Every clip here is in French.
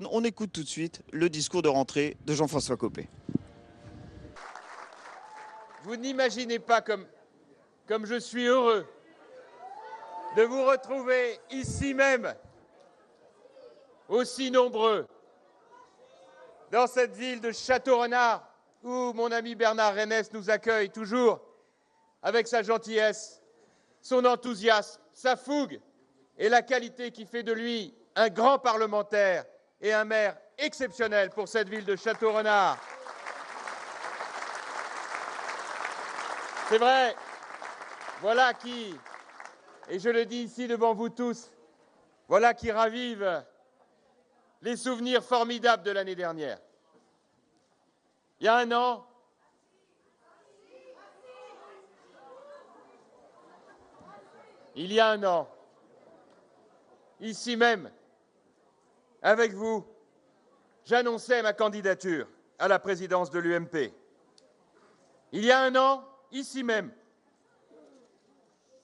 On écoute tout de suite le discours de rentrée de Jean-François Copé. Vous n'imaginez pas comme je suis heureux de vous retrouver ici même, aussi nombreux, dans cette ville de Château-Renard, où mon ami Bernard Reynès nous accueille toujours avec sa gentillesse, son enthousiasme, sa fougue et la qualité qui fait de lui un grand parlementaire et un maire exceptionnel pour cette ville de Château-Renard. C'est vrai, voilà qui, et je le dis ici devant vous tous, voilà qui ravive les souvenirs formidables de l'année dernière. Il y a un an, ici même, avec vous, j'annonçais ma candidature à la présidence de l'UMP. Il y a un an, ici même,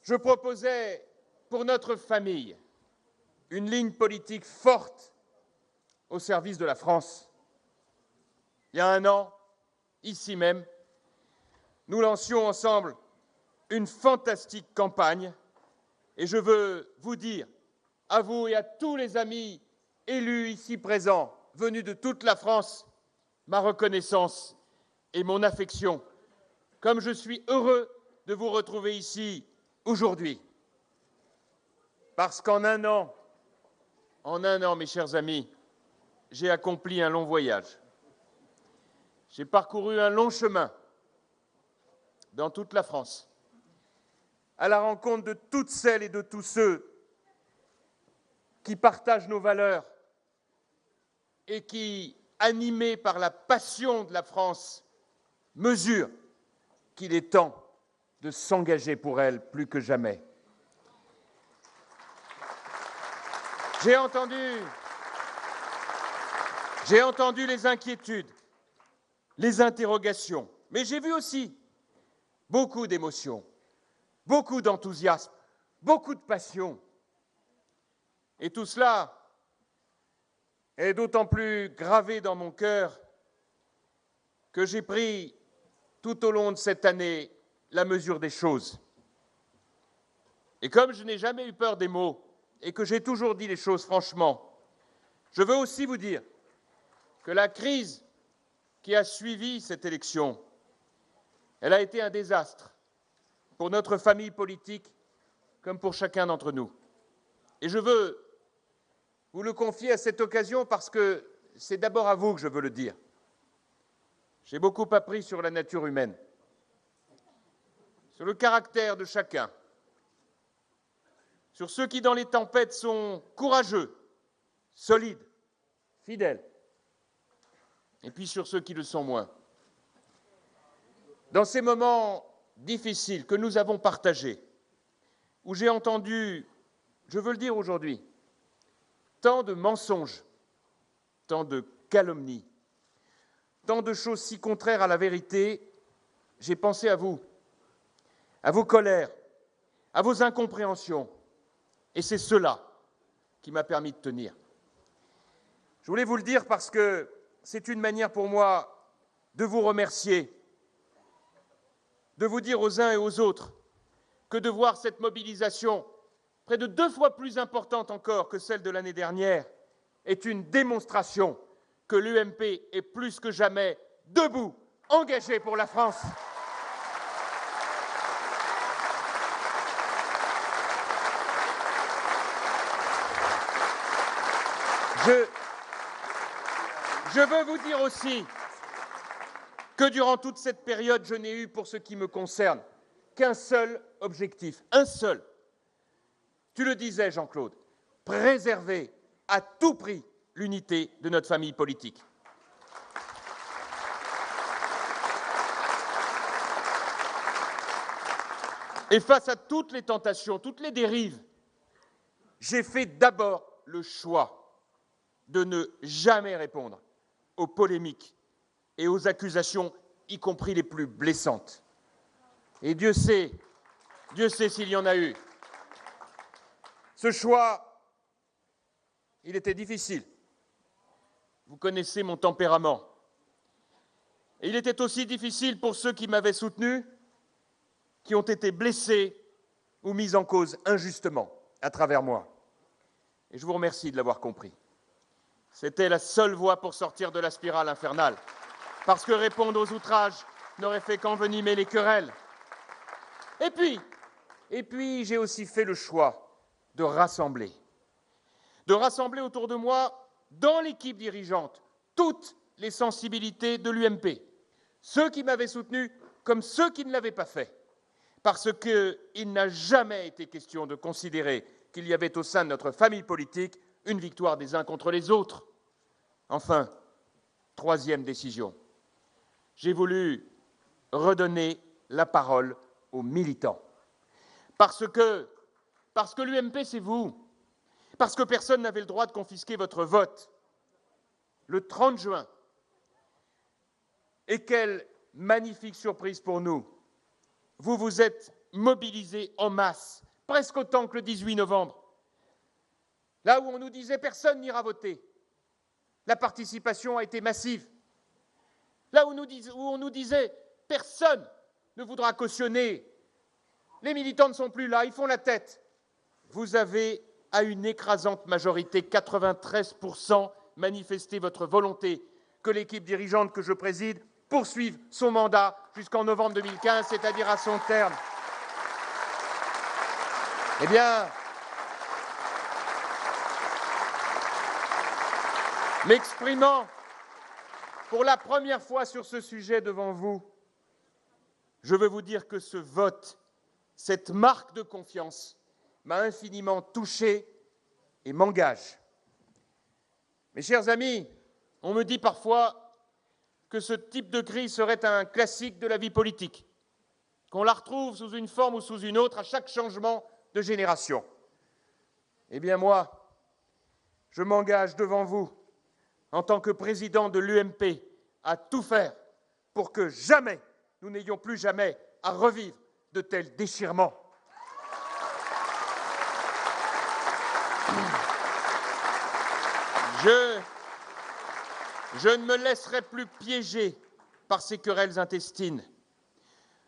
je proposais pour notre famille une ligne politique forte au service de la France. Il y a un an, ici même, nous lancions ensemble une fantastique campagne et je veux vous dire, à vous et à tous les amis élus ici présents, venus de toute la France, ma reconnaissance et mon affection, comme je suis heureux de vous retrouver ici aujourd'hui. Parce qu'en un an, mes chers amis, j'ai accompli un long voyage. J'ai parcouru un long chemin dans toute la France, à la rencontre de toutes celles et de tous ceux qui partagent nos valeurs et qui, animés par la passion de la France, mesurent qu'il est temps de s'engager pour elle plus que jamais. J'ai entendu les inquiétudes, les interrogations, mais j'ai vu aussi beaucoup d'émotions, beaucoup d'enthousiasme, beaucoup de passion. Et tout cela est d'autant plus gravé dans mon cœur que j'ai pris tout au long de cette année la mesure des choses. Et comme je n'ai jamais eu peur des mots et que j'ai toujours dit les choses franchement, je veux aussi vous dire que la crise qui a suivi cette élection, elle a été un désastre pour notre famille politique comme pour chacun d'entre nous. Et je veux vous le confier à cette occasion parce que c'est d'abord à vous que je veux le dire. J'ai beaucoup appris sur la nature humaine, sur le caractère de chacun, sur ceux qui, dans les tempêtes, sont courageux, solides, fidèles, et puis sur ceux qui le sont moins. Dans ces moments difficiles que nous avons partagés, où j'ai entendu, je veux le dire aujourd'hui, tant de mensonges, tant de calomnies, tant de choses si contraires à la vérité, j'ai pensé à vous, à vos colères, à vos incompréhensions, et c'est cela qui m'a permis de tenir. Je voulais vous le dire parce que c'est une manière pour moi de vous remercier, de vous dire aux uns et aux autres que de voir cette mobilisation près de 2 fois plus importante encore que celle de l'année dernière est une démonstration que l'UMP est plus que jamais debout, engagée pour la France. Je veux vous dire aussi que durant toute cette période, je n'ai eu, pour ce qui me concerne, qu'un seul objectif, un seul. Tu le disais, Jean-Claude, préserver à tout prix l'unité de notre famille politique. Et face à toutes les tentations, toutes les dérives, j'ai fait d'abord le choix de ne jamais répondre aux polémiques et aux accusations, y compris les plus blessantes. Et Dieu sait s'il y en a eu. Ce choix, il était difficile. Vous connaissez mon tempérament. Et il était aussi difficile pour ceux qui m'avaient soutenu, qui ont été blessés ou mis en cause injustement à travers moi. Et je vous remercie de l'avoir compris. C'était la seule voie pour sortir de la spirale infernale, parce que répondre aux outrages n'aurait fait qu'envenimer les querelles. Et puis, j'ai aussi fait le choix de rassembler autour de moi, dans l'équipe dirigeante, toutes les sensibilités de l'UMP, ceux qui m'avaient soutenu comme ceux qui ne l'avaient pas fait, parce qu'il n'a jamais été question de considérer qu'il y avait au sein de notre famille politique une victoire des uns contre les autres. Enfin, troisième décision, j'ai voulu redonner la parole aux militants. Parce que l'UMP, c'est vous. Parce que personne n'avait le droit de confisquer votre vote. Le 30 juin, et quelle magnifique surprise pour nous, vous vous êtes mobilisés en masse, presque autant que le 18 novembre. Là où on nous disait « personne n'ira voter », la participation a été massive. Là où on nous disait « personne ne voudra cautionner », les militants ne sont plus là, ils font la tête. Vous avez, à une écrasante majorité, 93%, manifesté votre volonté que l'équipe dirigeante que je préside poursuive son mandat jusqu'en novembre 2015, c'est-à-dire à son terme. Eh bien, m'exprimant pour la première fois sur ce sujet devant vous, je veux vous dire que ce vote, cette marque de confiance, m'a infiniment touché et m'engage. Mes chers amis, on me dit parfois que ce type de crise serait un classique de la vie politique, qu'on la retrouve sous une forme ou sous une autre à chaque changement de génération. Eh bien moi, je m'engage devant vous, en tant que président de l'UMP, à tout faire pour que jamais nous n'ayons plus jamais à revivre de tels déchirements. Je ne me laisserai plus piéger par ces querelles intestines.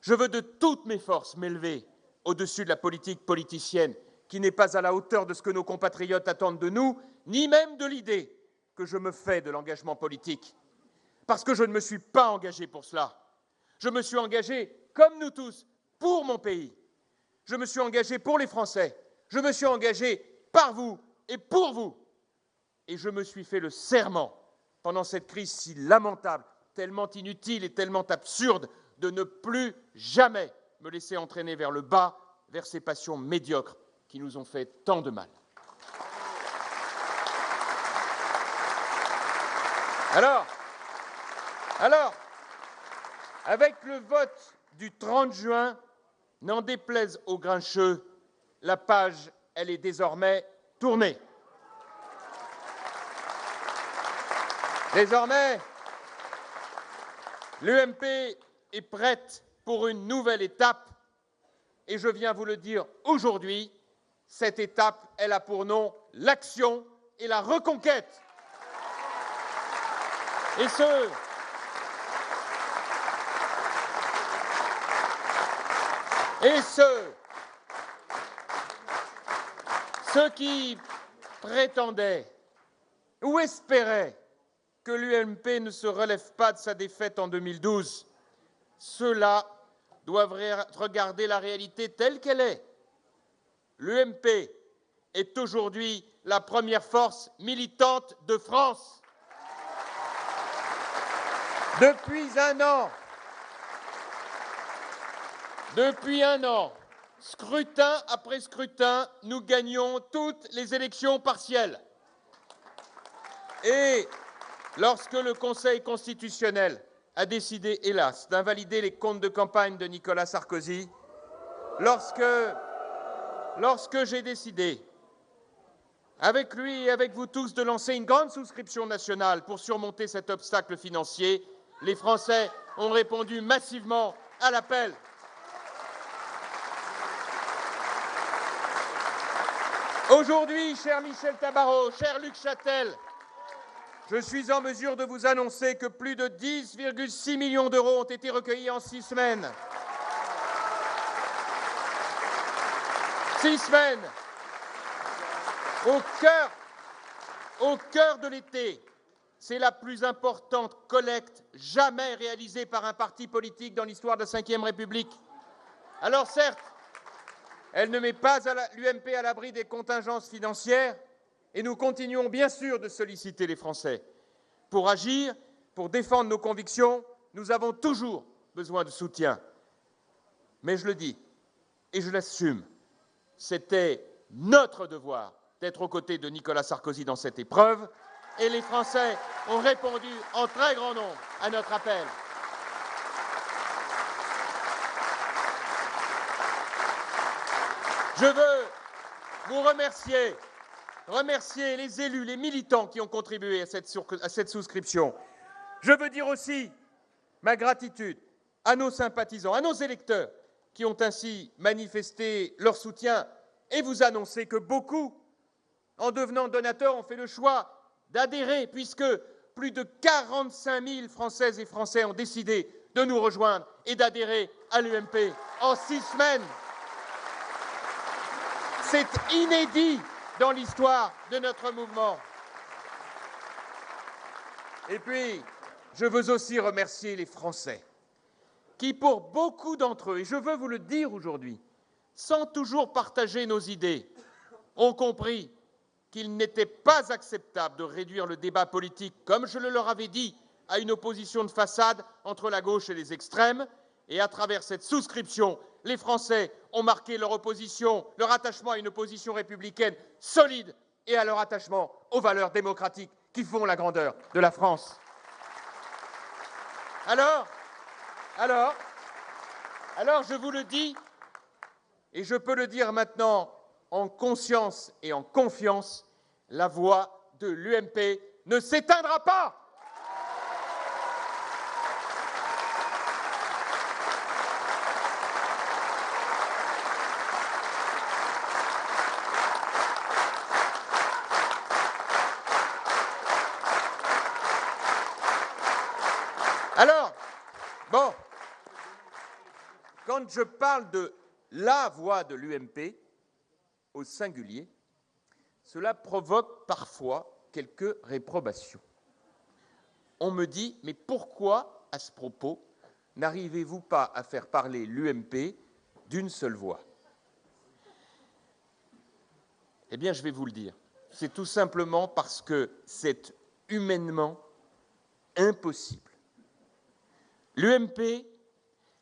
Je veux de toutes mes forces m'élever au-dessus de la politique politicienne qui n'est pas à la hauteur de ce que nos compatriotes attendent de nous, ni même de l'idée que je me fais de l'engagement politique. Parce que je ne me suis pas engagé pour cela. Je me suis engagé, comme nous tous, pour mon pays. Je me suis engagé pour les Français. Je me suis engagé par vous et pour vous. Et je me suis fait le serment, pendant cette crise si lamentable, tellement inutile et tellement absurde, de ne plus jamais me laisser entraîner vers le bas, vers ces passions médiocres qui nous ont fait tant de mal. Alors, avec le vote du 30 juin, n'en déplaise aux grincheux, la page, elle est désormais tournée. Désormais, l'UMP est prête pour une nouvelle étape et je viens vous le dire aujourd'hui, cette étape, elle a pour nom l'action et la reconquête. Et ceux qui prétendaient ou espéraient que l'UMP ne se relève pas de sa défaite en 2012, ceux-là doivent regarder la réalité telle qu'elle est. L'UMP est aujourd'hui la première force militante de France. Depuis un an, scrutin après scrutin, nous gagnons toutes les élections partielles. Et lorsque le Conseil constitutionnel a décidé, hélas, d'invalider les comptes de campagne de Nicolas Sarkozy, lorsque j'ai décidé, avec lui et avec vous tous, de lancer une grande souscription nationale pour surmonter cet obstacle financier, les Français ont répondu massivement à l'appel. Aujourd'hui, cher Michel Tabarot, cher Luc Châtel, Je suis en mesure de vous annoncer que plus de 10,6 millions d'euros ont été recueillis en 6 semaines. 6 semaines au cœur de l'été. C'est la plus importante collecte jamais réalisée par un parti politique dans l'histoire de la Ve République. Alors certes, elle ne met pas l'UMP à l'abri des contingences financières et nous continuons bien sûr de solliciter les Français. Pour agir, pour défendre nos convictions, nous avons toujours besoin de soutien. Mais je le dis et je l'assume, c'était notre devoir d'être aux côtés de Nicolas Sarkozy dans cette épreuve et les Français ont répondu en très grand nombre à notre appel. Je veux vous remercier les élus, les militants qui ont contribué à cette souscription. Je veux dire aussi ma gratitude à nos sympathisants, à nos électeurs qui ont ainsi manifesté leur soutien et vous annoncer que beaucoup, en devenant donateurs, ont fait le choix d'adhérer puisque plus de 45 000 Françaises et Français ont décidé de nous rejoindre et d'adhérer à l'UMP en 6 semaines. C'est inédit dans l'histoire de notre mouvement. Et puis, je veux aussi remercier les Français qui, pour beaucoup d'entre eux, et je veux vous le dire aujourd'hui, sans toujours partager nos idées, ont compris qu'il n'était pas acceptable de réduire le débat politique, comme je le leur avais dit, à une opposition de façade entre la gauche et les extrêmes. Et à travers cette souscription, les Français ont marqué leur attachement à une opposition républicaine solide et à leur attachement aux valeurs démocratiques qui font la grandeur de la France. Alors, je vous le dis, et je peux le dire maintenant en conscience et en confiance, la voix de l'UMP ne s'éteindra pas. Alors, bon, quand je parle de la voix de l'UMP, au singulier, cela provoque parfois quelques réprobations. On me dit, mais pourquoi, à ce propos, n'arrivez-vous pas à faire parler l'UMP d'une seule voix? Eh bien, je vais vous le dire. C'est tout simplement parce que c'est humainement impossible. L'UMP,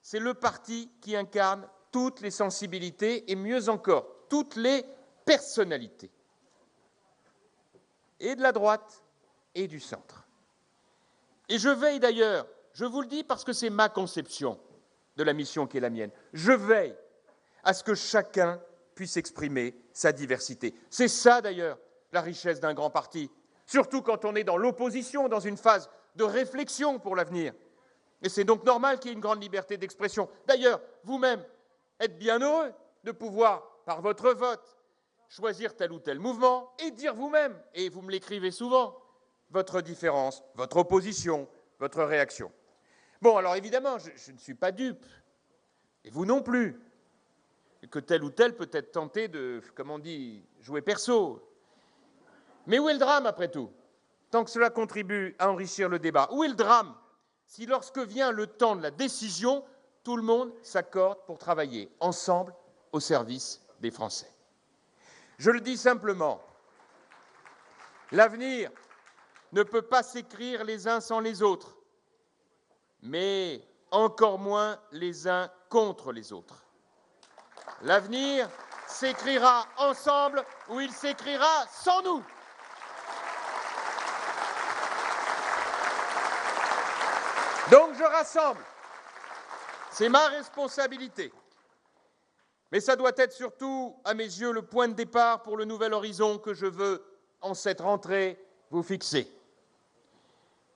c'est le parti qui incarne toutes les sensibilités et mieux encore, toutes les personnalités, et de la droite et du centre. Et je veille d'ailleurs, je vous le dis parce que c'est ma conception de la mission qui est la mienne, je veille à ce que chacun puisse exprimer sa diversité. C'est ça d'ailleurs la richesse d'un grand parti, surtout quand on est dans l'opposition, dans une phase de réflexion pour l'avenir. Et c'est donc normal qu'il y ait une grande liberté d'expression. D'ailleurs, vous-même êtes bien heureux de pouvoir, par votre vote, choisir tel ou tel mouvement et dire vous-même, et vous me l'écrivez souvent, votre différence, votre opposition, votre réaction. Bon, alors évidemment, je ne suis pas dupe, et vous non plus, que tel ou tel peut être tenté de, comme on dit, jouer perso. Mais où est le drame, après tout? Tant que cela contribue à enrichir le débat. Où est le drame si, lorsque vient le temps de la décision, tout le monde s'accorde pour travailler ensemble au service des Français? Je le dis simplement, l'avenir ne peut pas s'écrire les uns sans les autres, mais encore moins les uns contre les autres. L'avenir s'écrira ensemble ou il s'écrira sans nous. Donc je rassemble, c'est ma responsabilité. Mais ça doit être surtout, à mes yeux, le point de départ pour le nouvel horizon que je veux, en cette rentrée, vous fixer.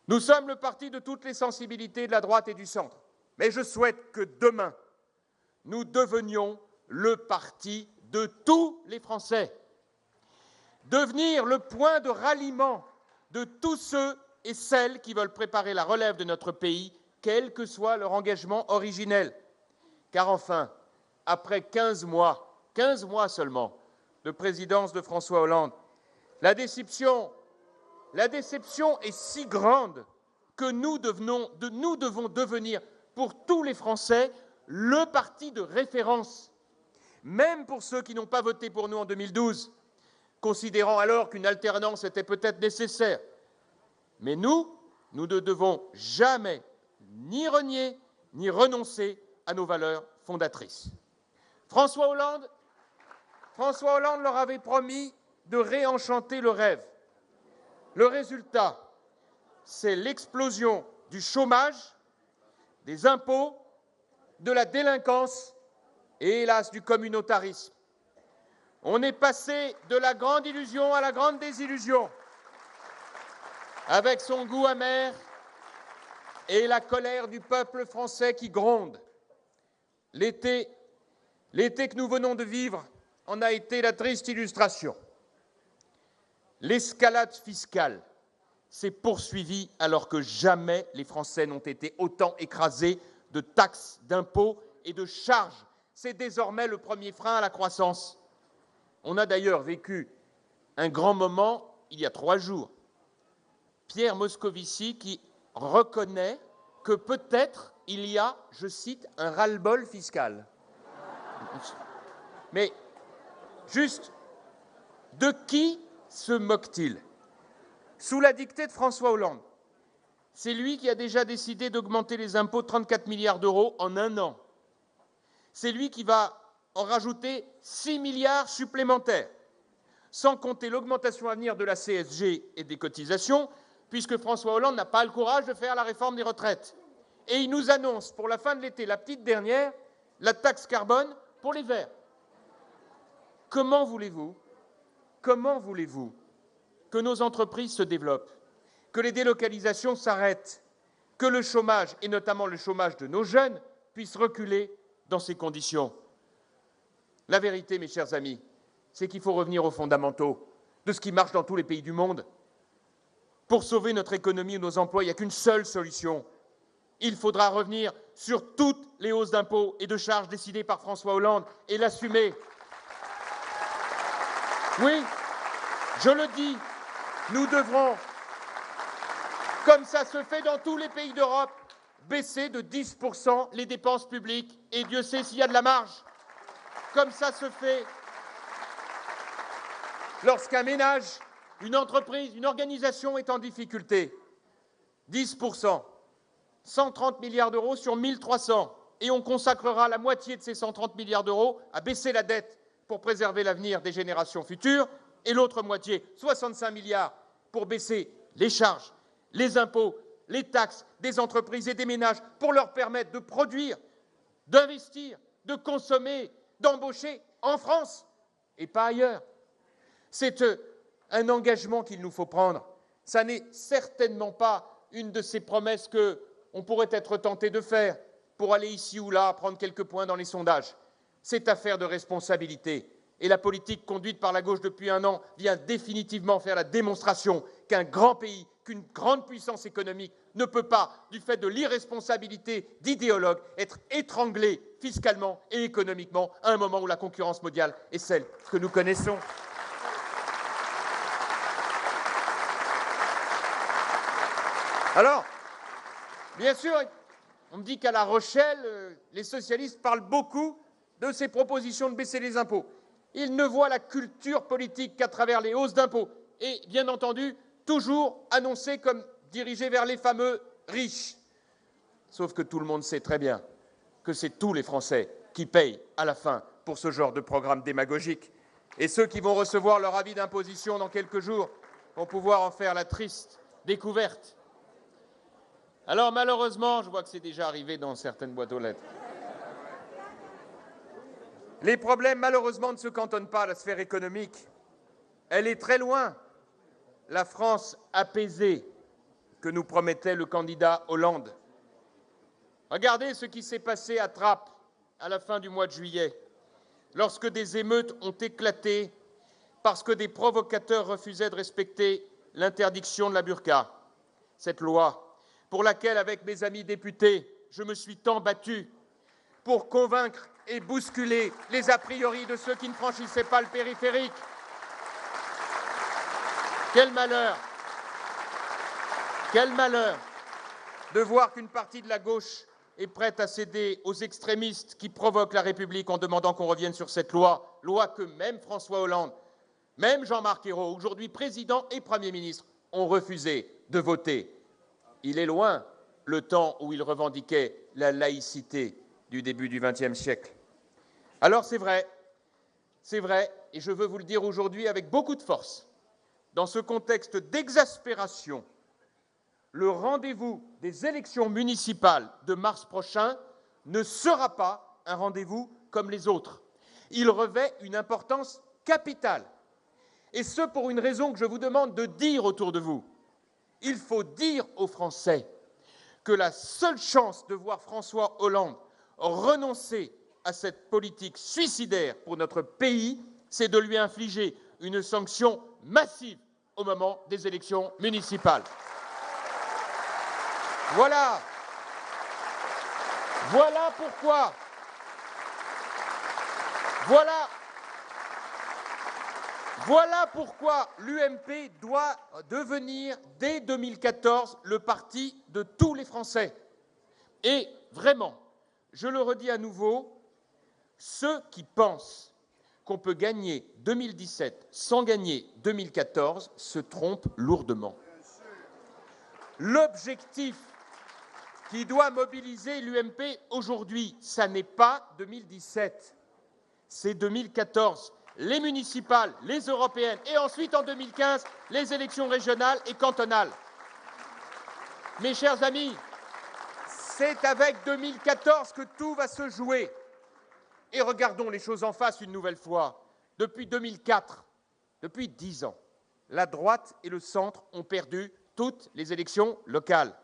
Nous sommes le parti de toutes les sensibilités de la droite et du centre, mais je souhaite que demain, nous devenions le parti de tous les Français. Devenir le point de ralliement de tous ceux et celles qui veulent préparer la relève de notre pays, quel que soit leur engagement originel. Car enfin, après 15 mois seulement de présidence de François Hollande, la déception est si grande que nous devons devenir, pour tous les Français, le parti de référence, même pour ceux qui n'ont pas voté pour nous en 2012, considérant alors qu'une alternance était peut-être nécessaire. Mais nous ne devons jamais ni renier ni renoncer à nos valeurs fondatrices. François Hollande leur avait promis de réenchanter le rêve. Le résultat, c'est l'explosion du chômage, des impôts, de la délinquance et, hélas, du communautarisme. On est passé de la grande illusion à la grande désillusion, avec son goût amer et la colère du peuple français qui gronde. L'été que nous venons de vivre en a été la triste illustration. L'escalade fiscale s'est poursuivie alors que jamais les Français n'ont été autant écrasés de taxes, d'impôts et de charges. C'est désormais le premier frein à la croissance. On a d'ailleurs vécu un grand moment il y a 3 jours. Pierre Moscovici qui reconnaît que peut-être il y a, je cite, un ras-le-bol fiscal. Mais juste, de qui se moque-t-il? Sous la dictée de François Hollande, c'est lui qui a déjà décidé d'augmenter les impôts de 34 milliards d'euros en 1 an. C'est lui qui va en rajouter 6 milliards supplémentaires, sans compter l'augmentation à venir de la CSG et des cotisations, puisque François Hollande n'a pas le courage de faire la réforme des retraites. Et il nous annonce pour la fin de l'été, la petite dernière, la taxe carbone pour les Verts. Comment voulez-vous que nos entreprises se développent, que les délocalisations s'arrêtent, que le chômage, et notamment le chômage de nos jeunes, puisse reculer dans ces conditions? La vérité, mes chers amis, c'est qu'il faut revenir aux fondamentaux de ce qui marche dans tous les pays du monde. Pour sauver notre économie ou nos emplois, il n'y a qu'une seule solution. Il faudra revenir sur toutes les hausses d'impôts et de charges décidées par François Hollande et l'assumer. Oui, je le dis, nous devrons, comme ça se fait dans tous les pays d'Europe, baisser de 10% les dépenses publiques, et Dieu sait s'il y a de la marge. Comme ça se fait lorsqu'un ménage, une entreprise, une organisation est en difficulté. 10%, 130 milliards d'euros sur 1300, et on consacrera la moitié de ces 130 milliards d'euros à baisser la dette pour préserver l'avenir des générations futures, et l'autre moitié, 65 milliards, pour baisser les charges, les impôts, les taxes des entreprises et des ménages, pour leur permettre de produire, d'investir, de consommer, d'embaucher en France et pas ailleurs. C'est un engagement qu'il nous faut prendre. Ça n'est certainement pas une de ces promesses qu'on pourrait être tenté de faire pour aller ici ou là prendre quelques points dans les sondages. C'est affaire de responsabilité. Et la politique conduite par la gauche depuis 1 an vient définitivement faire la démonstration qu'un grand pays, qu'une grande puissance économique ne peut pas, du fait de l'irresponsabilité d'idéologues, être étranglé fiscalement et économiquement à un moment où la concurrence mondiale est celle que nous connaissons. Alors, bien sûr, on me dit qu'à La Rochelle, les socialistes parlent beaucoup de ces propositions de baisser les impôts. Ils ne voient la culture politique qu'à travers les hausses d'impôts et, bien entendu, toujours annoncées comme dirigées vers les fameux riches. Sauf que tout le monde sait très bien que c'est tous les Français qui payent à la fin pour ce genre de programme démagogique. Et ceux qui vont recevoir leur avis d'imposition dans quelques jours vont pouvoir en faire la triste découverte. Alors malheureusement, je vois que c'est déjà arrivé dans certaines boîtes aux lettres. Les problèmes, malheureusement, ne se cantonnent pas à la sphère économique. Elle est très loin, la France apaisée que nous promettait le candidat Hollande. Regardez ce qui s'est passé à Trappes à la fin du mois de juillet, lorsque des émeutes ont éclaté parce que des provocateurs refusaient de respecter l'interdiction de la burqa. Cette loi pour laquelle, avec mes amis députés, je me suis tant battu pour convaincre et bousculer les a priori de ceux qui ne franchissaient pas le périphérique. Quel malheur de voir qu'une partie de la gauche est prête à céder aux extrémistes qui provoquent la République en demandant qu'on revienne sur cette loi que même François Hollande, même Jean-Marc Ayrault, aujourd'hui président et Premier ministre, ont refusé de voter. Il est loin le temps où ils revendiquaient la laïcité du début du XXe siècle. Alors c'est vrai, et je veux vous le dire aujourd'hui avec beaucoup de force, dans ce contexte d'exaspération, le rendez-vous des élections municipales de mars prochain ne sera pas un rendez-vous comme les autres. Il revêt une importance capitale. Et ce, pour une raison que je vous demande de dire autour de vous. Il faut dire aux Français que la seule chance de voir François Hollande renoncer à cette politique suicidaire pour notre pays, c'est de lui infliger une sanction massive au moment des élections municipales. Voilà pourquoi l'UMP doit devenir, dès 2014, le parti de tous les Français. Et vraiment, je le redis à nouveau, ceux qui pensent qu'on peut gagner 2017 sans gagner 2014 se trompent lourdement. L'objectif qui doit mobiliser l'UMP aujourd'hui, ça n'est pas 2017, c'est 2014. Les municipales, les européennes et ensuite en 2015, les élections régionales et cantonales. Mes chers amis, c'est avec 2014 que tout va se jouer. Et regardons les choses en face une nouvelle fois. Depuis 2004, depuis 10 ans, la droite et le centre ont perdu toutes les élections locales.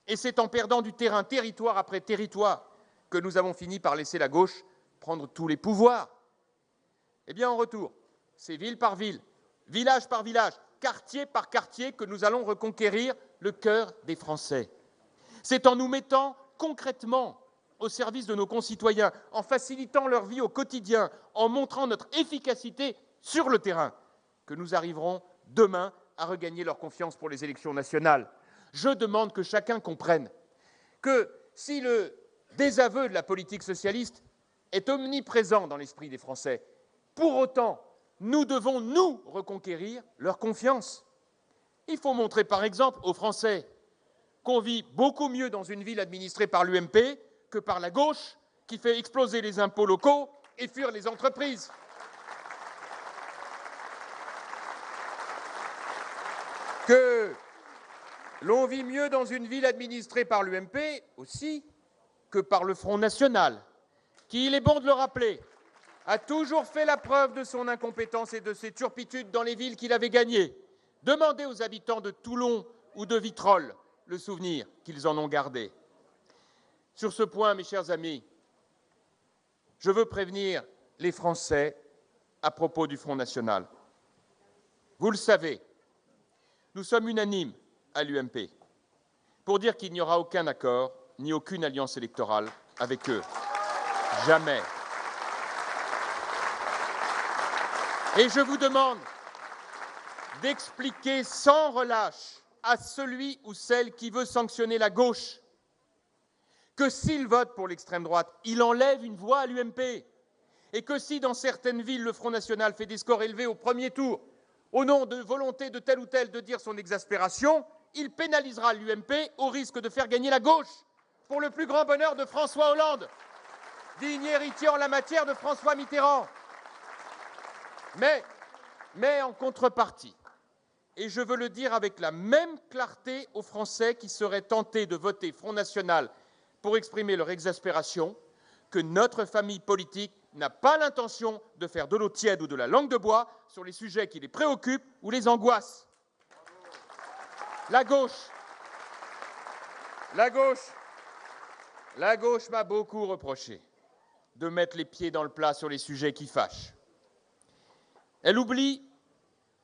Et c'est en perdant du terrain, territoire après territoire, que nous avons fini par laisser la gauche prendre tous les pouvoirs. Eh bien, en retour, c'est ville par ville, village par village, quartier par quartier que nous allons reconquérir le cœur des Français. C'est en nous mettant concrètement au service de nos concitoyens, en facilitant leur vie au quotidien, en montrant notre efficacité sur le terrain, que nous arriverons demain à regagner leur confiance pour les élections nationales. Je demande que chacun comprenne que si le désaveu de la politique socialiste est omniprésent dans l'esprit des Français, pour autant, nous devons, nous, reconquérir leur confiance. Il faut montrer, par exemple, aux Français qu'on vit beaucoup mieux dans une ville administrée par l'UMP que par la gauche, qui fait exploser les impôts locaux et fuir les entreprises. Que l'on vit mieux dans une ville administrée par l'UMP aussi que par le Front National, qui, il est bon de le rappeler, a toujours fait la preuve de son incompétence et de ses turpitudes dans les villes qu'il avait gagnées. Demandez aux habitants de Toulon ou de Vitrolles le souvenir qu'ils en ont gardé. Sur ce point, mes chers amis, je veux prévenir les Français à propos du Front National. Vous le savez, nous sommes unanimes à l'UMP pour dire qu'il n'y aura aucun accord ni aucune alliance électorale avec eux. Jamais. Et je vous demande d'expliquer sans relâche à celui ou celle qui veut sanctionner la gauche que s'il vote pour l'extrême droite, il enlève une voix à l'UMP et que si dans certaines villes, le Front National fait des scores élevés au premier tour, au nom de volonté de tel ou tel de dire son exaspération, il pénalisera l'UMP au risque de faire gagner la gauche, pour le plus grand bonheur de François Hollande, digne héritier en la matière de François Mitterrand. Mais en contrepartie, et je veux le dire avec la même clarté aux Français qui seraient tentés de voter Front National pour exprimer leur exaspération, que notre famille politique n'a pas l'intention de faire de l'eau tiède ou de la langue de bois sur les sujets qui les préoccupent ou les angoissent. La gauche m'a beaucoup reproché de mettre les pieds dans le plat sur les sujets qui fâchent. Elle oublie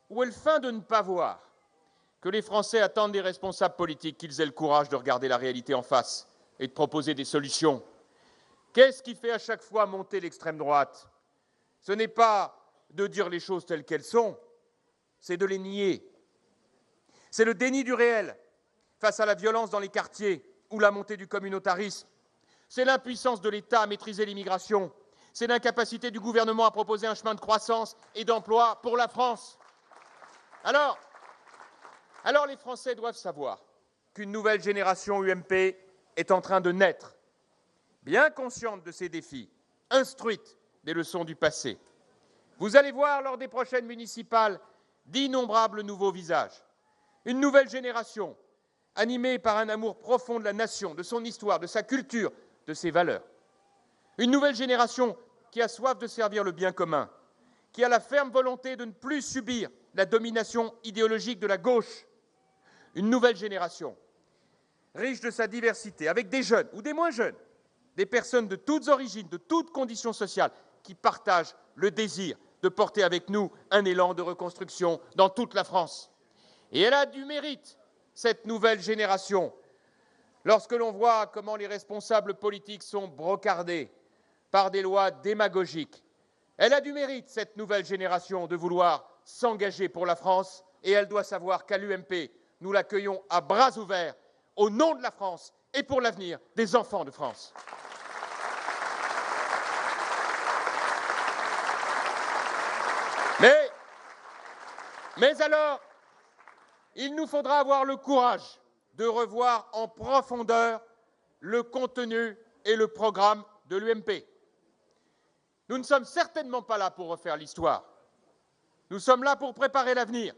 ou elle feint de ne pas voir que les Français attendent des responsables politiques qu'ils aient le courage de regarder la réalité en face et de proposer des solutions. Qu'est-ce qui fait à chaque fois monter l'extrême droite? Ce n'est pas de dire les choses telles qu'elles sont, c'est de les nier. C'est le déni du réel face à la violence dans les quartiers ou la montée du communautarisme. C'est l'impuissance de l'État à maîtriser l'immigration. C'est l'incapacité du gouvernement à proposer un chemin de croissance et d'emploi pour la France. Alors les Français doivent savoir qu'une nouvelle génération UMP est en train de naître, bien consciente de ces défis, instruite des leçons du passé. Vous allez voir lors des prochaines municipales d'innombrables nouveaux visages. Une nouvelle génération animée par un amour profond de la nation, de son histoire, de sa culture, de ses valeurs. Une nouvelle génération qui a soif de servir le bien commun, qui a la ferme volonté de ne plus subir la domination idéologique de la gauche. Une nouvelle génération riche de sa diversité, avec des jeunes ou des moins jeunes, des personnes de toutes origines, de toutes conditions sociales, qui partagent le désir de porter avec nous un élan de reconstruction dans toute la France. Et elle a du mérite, cette nouvelle génération, lorsque l'on voit comment les responsables politiques sont brocardés par des lois démagogiques. Elle a du mérite, cette nouvelle génération, de vouloir s'engager pour la France, et elle doit savoir qu'à l'UMP, nous l'accueillons à bras ouverts, au nom de la France et pour l'avenir des enfants de France. Mais alors, il nous faudra avoir le courage de revoir en profondeur le contenu et le programme de l'UMP. Nous ne sommes certainement pas là pour refaire l'histoire. Nous sommes là pour préparer l'avenir.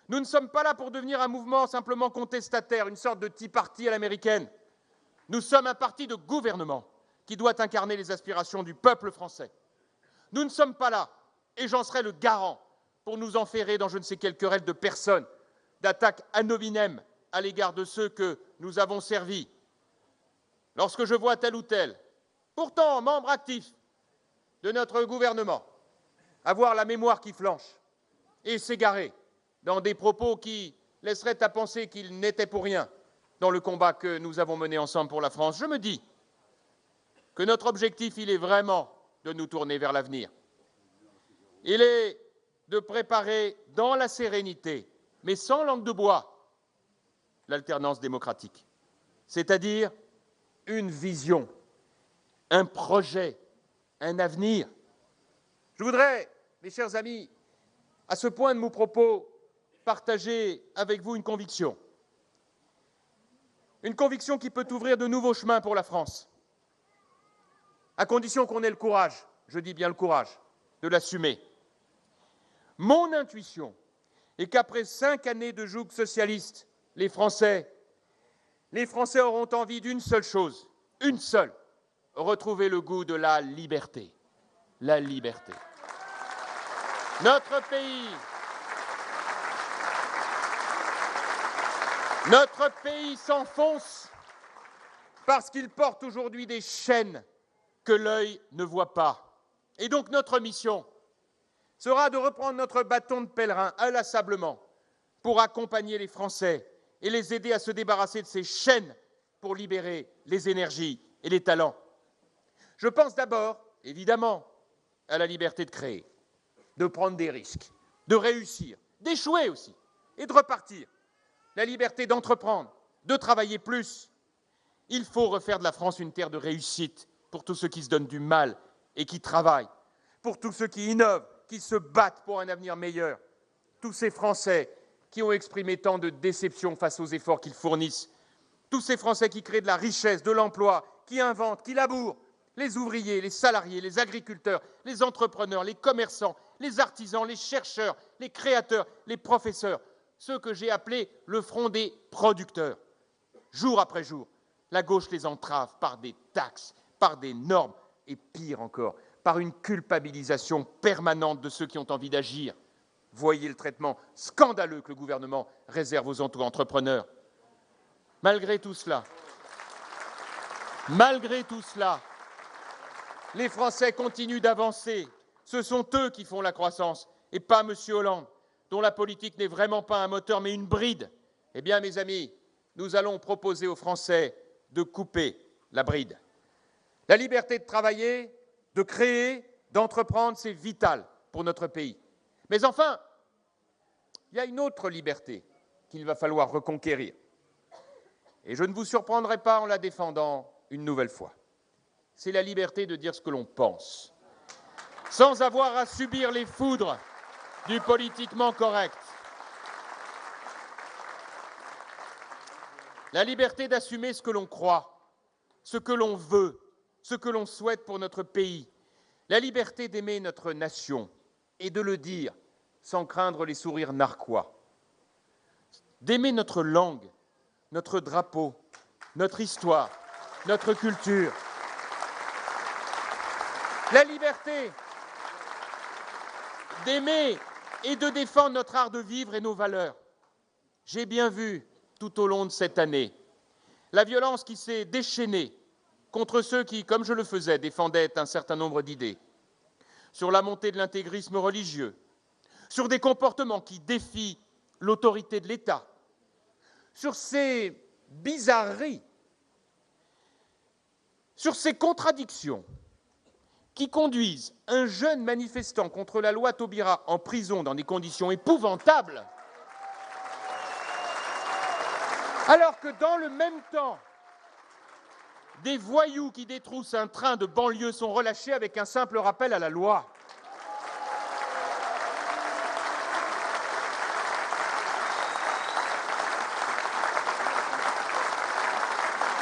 Nous ne sommes pas là pour devenir un mouvement simplement contestataire, une sorte de Tea Party à l'américaine. Nous sommes un parti de gouvernement qui doit incarner les aspirations du peuple français. Nous ne sommes pas là, et j'en serai le garant, pour nous enferrer dans je ne sais quelle querelle de personnes, d'attaques ad hominem à l'égard de ceux que nous avons servis. Lorsque je vois tel ou tel, pourtant membre actif de notre gouvernement, avoir la mémoire qui flanche et s'égarer dans des propos qui laisseraient à penser qu'il n'était pour rien dans le combat que nous avons mené ensemble pour la France, je me dis que notre objectif, il est vraiment de nous tourner vers l'avenir. Il est de préparer dans la sérénité, mais sans langue de bois, l'alternance démocratique, c'est-à-dire une vision, un projet, un avenir. Je voudrais, mes chers amis, à ce point de mon propos, partager avec vous une conviction qui peut ouvrir de nouveaux chemins pour la France, à condition qu'on ait le courage, je dis bien le courage, de l'assumer. Mon intuition est qu'après 5 années de joug socialiste, les Français auront envie d'une seule chose, une seule, retrouver le goût de la liberté. La liberté. Notre pays s'enfonce parce qu'il porte aujourd'hui des chaînes que l'œil ne voit pas. Et donc notre mission sera de reprendre notre bâton de pèlerin inlassablement pour accompagner les Français et les aider à se débarrasser de ces chaînes pour libérer les énergies et les talents. Je pense d'abord, évidemment, à la liberté de créer, de prendre des risques, de réussir, d'échouer aussi, et de repartir. La liberté d'entreprendre, de travailler plus. Il faut refaire de la France une terre de réussite pour tous ceux qui se donnent du mal et qui travaillent, pour tous ceux qui innovent, qui se battent pour un avenir meilleur. Tous ces Français qui ont exprimé tant de déception face aux efforts qu'ils fournissent. Tous ces Français qui créent de la richesse, de l'emploi, qui inventent, qui labourent. Les ouvriers, les salariés, les agriculteurs, les entrepreneurs, les commerçants, les artisans, les chercheurs, les créateurs, les professeurs, ceux que j'ai appelés le front des producteurs. Jour après jour, la gauche les entrave par des taxes, par des normes et pire encore, par une culpabilisation permanente de ceux qui ont envie d'agir. Voyez le traitement scandaleux que le gouvernement réserve aux auto-entrepreneurs. Malgré tout cela, les Français continuent d'avancer. Ce sont eux qui font la croissance et pas M. Hollande. dont la politique n'est vraiment pas un moteur mais une bride, eh bien, mes amis, nous allons proposer aux Français de couper la bride. La liberté de travailler, de créer, d'entreprendre, c'est vital pour notre pays. Mais enfin, il y a une autre liberté qu'il va falloir reconquérir. Et je ne vous surprendrai pas en la défendant une nouvelle fois. C'est la liberté de dire ce que l'on pense, sans avoir à subir les foudres du politiquement correct. La liberté d'assumer ce que l'on croit, ce que l'on veut, ce que l'on souhaite pour notre pays. La liberté d'aimer notre nation et de le dire sans craindre les sourires narquois. D'aimer notre langue, notre drapeau, notre histoire, notre culture. La liberté d'aimer et de défendre notre art de vivre et nos valeurs. J'ai bien vu, tout au long de cette année, la violence qui s'est déchaînée contre ceux qui, comme je le faisais, défendaient un certain nombre d'idées, sur la montée de l'intégrisme religieux, sur des comportements qui défient l'autorité de l'État, sur ces bizarreries, sur ces contradictions qui conduisent un jeune manifestant contre la loi Taubira en prison dans des conditions épouvantables, alors que dans le même temps, des voyous qui détroussent un train de banlieue sont relâchés avec un simple rappel à la loi.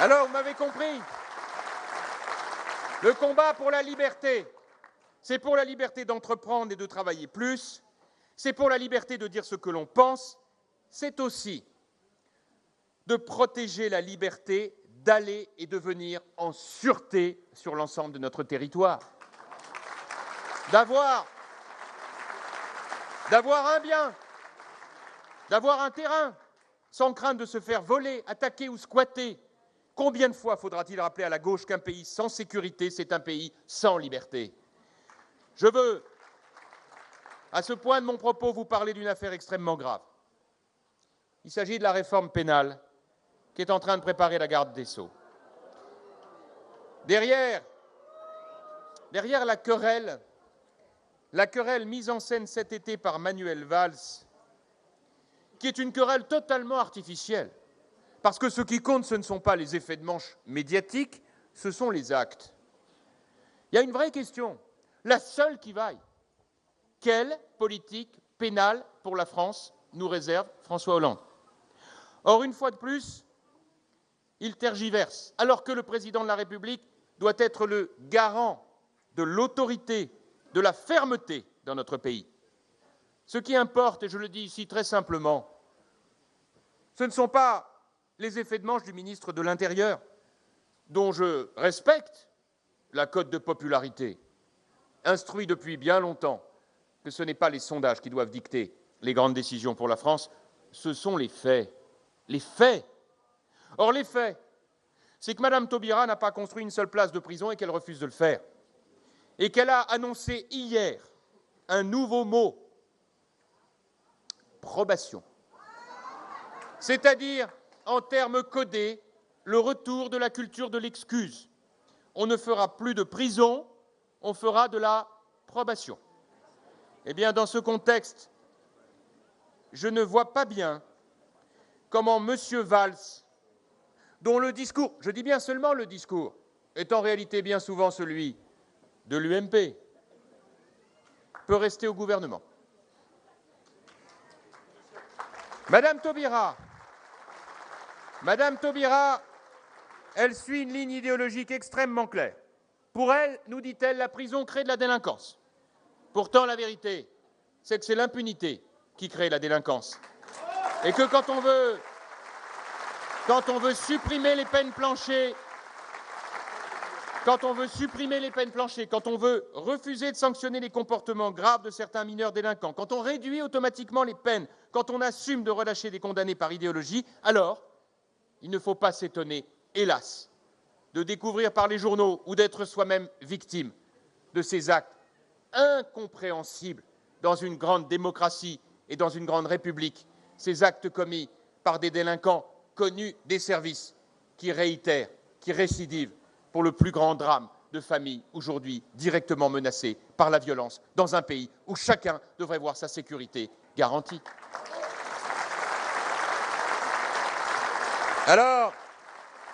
Alors, vous m'avez compris, le combat pour la liberté, c'est pour la liberté d'entreprendre et de travailler plus, c'est pour la liberté de dire ce que l'on pense, c'est aussi de protéger la liberté d'aller et de venir en sûreté sur l'ensemble de notre territoire, d'avoir un bien, d'avoir un terrain, sans crainte de se faire voler, attaquer ou squatter. Combien de fois faudra-t-il rappeler à la gauche qu'un pays sans sécurité, c'est un pays sans liberté? Je veux, à ce point de mon propos, vous parler d'une affaire extrêmement grave. Il s'agit de la réforme pénale qui est en train de préparer la garde des Sceaux. Derrière la querelle mise en scène cet été par Manuel Valls, qui est une querelle totalement artificielle, parce que ce qui compte, ce ne sont pas les effets de manche médiatiques, ce sont les actes. Il y a une vraie question, la seule qui vaille. Quelle politique pénale pour la France nous réserve François Hollande? Or, une fois de plus, il tergiverse, alors que le président de la République doit être le garant de l'autorité, de la fermeté dans notre pays. Ce qui importe, et je le dis ici très simplement, ce ne sont pas les effets de manche du ministre de l'Intérieur, dont je respecte la cote de popularité, instruit depuis bien longtemps que ce n'est pas les sondages qui doivent dicter les grandes décisions pour la France, ce sont les faits. Les faits. Or, les faits, c'est que Mme Taubira n'a pas construit une seule place de prison et qu'elle refuse de le faire. Et qu'elle a annoncé hier un nouveau mot, probation. C'est-à-dire, en termes codés, le retour de la culture de l'excuse. On ne fera plus de prison, on fera de la probation. Eh bien, dans ce contexte, je ne vois pas bien comment M. Valls, dont le discours, je dis bien seulement le discours, est en réalité bien souvent celui de l'UMP, peut rester au gouvernement. Madame Taubira, elle suit une ligne idéologique extrêmement claire. Pour elle, nous dit-elle, la prison crée de la délinquance. Pourtant, la vérité, c'est que c'est l'impunité qui crée la délinquance. Et que quand on veut supprimer les peines planchées, quand on veut refuser de sanctionner les comportements graves de certains mineurs délinquants, quand on réduit automatiquement les peines, quand on assume de relâcher des condamnés par idéologie, alors il ne faut pas s'étonner, hélas, de découvrir par les journaux ou d'être soi-même victime de ces actes incompréhensibles dans une grande démocratie et dans une grande république, ces actes commis par des délinquants connus des services qui réitèrent, qui récidivent pour le plus grand drame de familles aujourd'hui directement menacées par la violence dans un pays où chacun devrait voir sa sécurité garantie. Alors,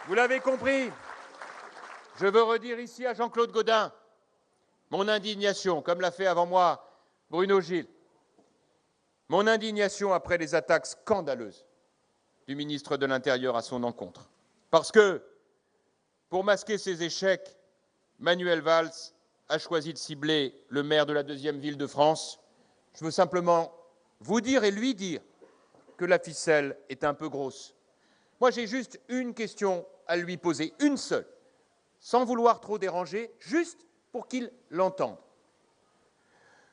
vous l'avez compris, je veux redire ici à Jean-Claude Gaudin mon indignation, comme l'a fait avant moi Bruno Gilles, mon indignation après les attaques scandaleuses du ministre de l'Intérieur à son encontre. Parce que, pour masquer ses échecs, Manuel Valls a choisi de cibler le maire de la deuxième ville de France. Je veux simplement vous dire et lui dire que la ficelle est un peu grosse. Moi, j'ai juste une question à lui poser, une seule, sans vouloir trop déranger, juste pour qu'il l'entende.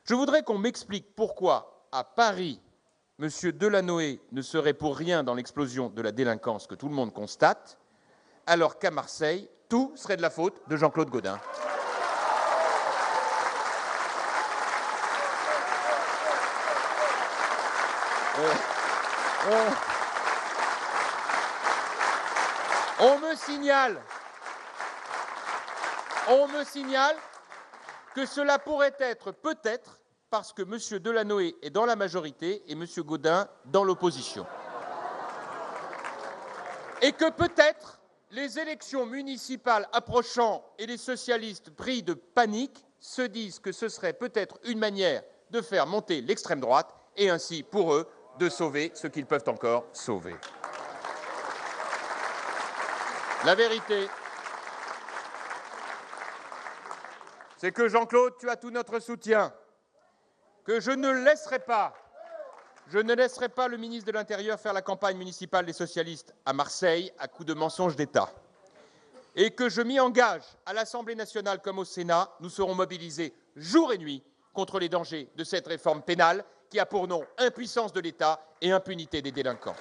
Je voudrais qu'on m'explique pourquoi, à Paris, M. Delanoë ne serait pour rien dans l'explosion de la délinquance que tout le monde constate, alors qu'à Marseille, tout serait de la faute de Jean-Claude Gaudin. On me signale que cela pourrait être peut-être parce que M. Delanoë est dans la majorité et M. Gaudin dans l'opposition. Et que peut-être les élections municipales approchant et les socialistes pris de panique se disent que ce serait peut-être une manière de faire monter l'extrême droite et ainsi, pour eux, de sauver ce qu'ils peuvent encore sauver. La vérité, c'est que Jean-Claude, tu as tout notre soutien, que je ne laisserai pas le ministre de l'Intérieur faire la campagne municipale des socialistes à Marseille à coups de mensonges d'État. Et que je m'y engage, à l'Assemblée nationale comme au Sénat, nous serons mobilisés jour et nuit contre les dangers de cette réforme pénale qui a pour nom impuissance de l'État et impunité des délinquants.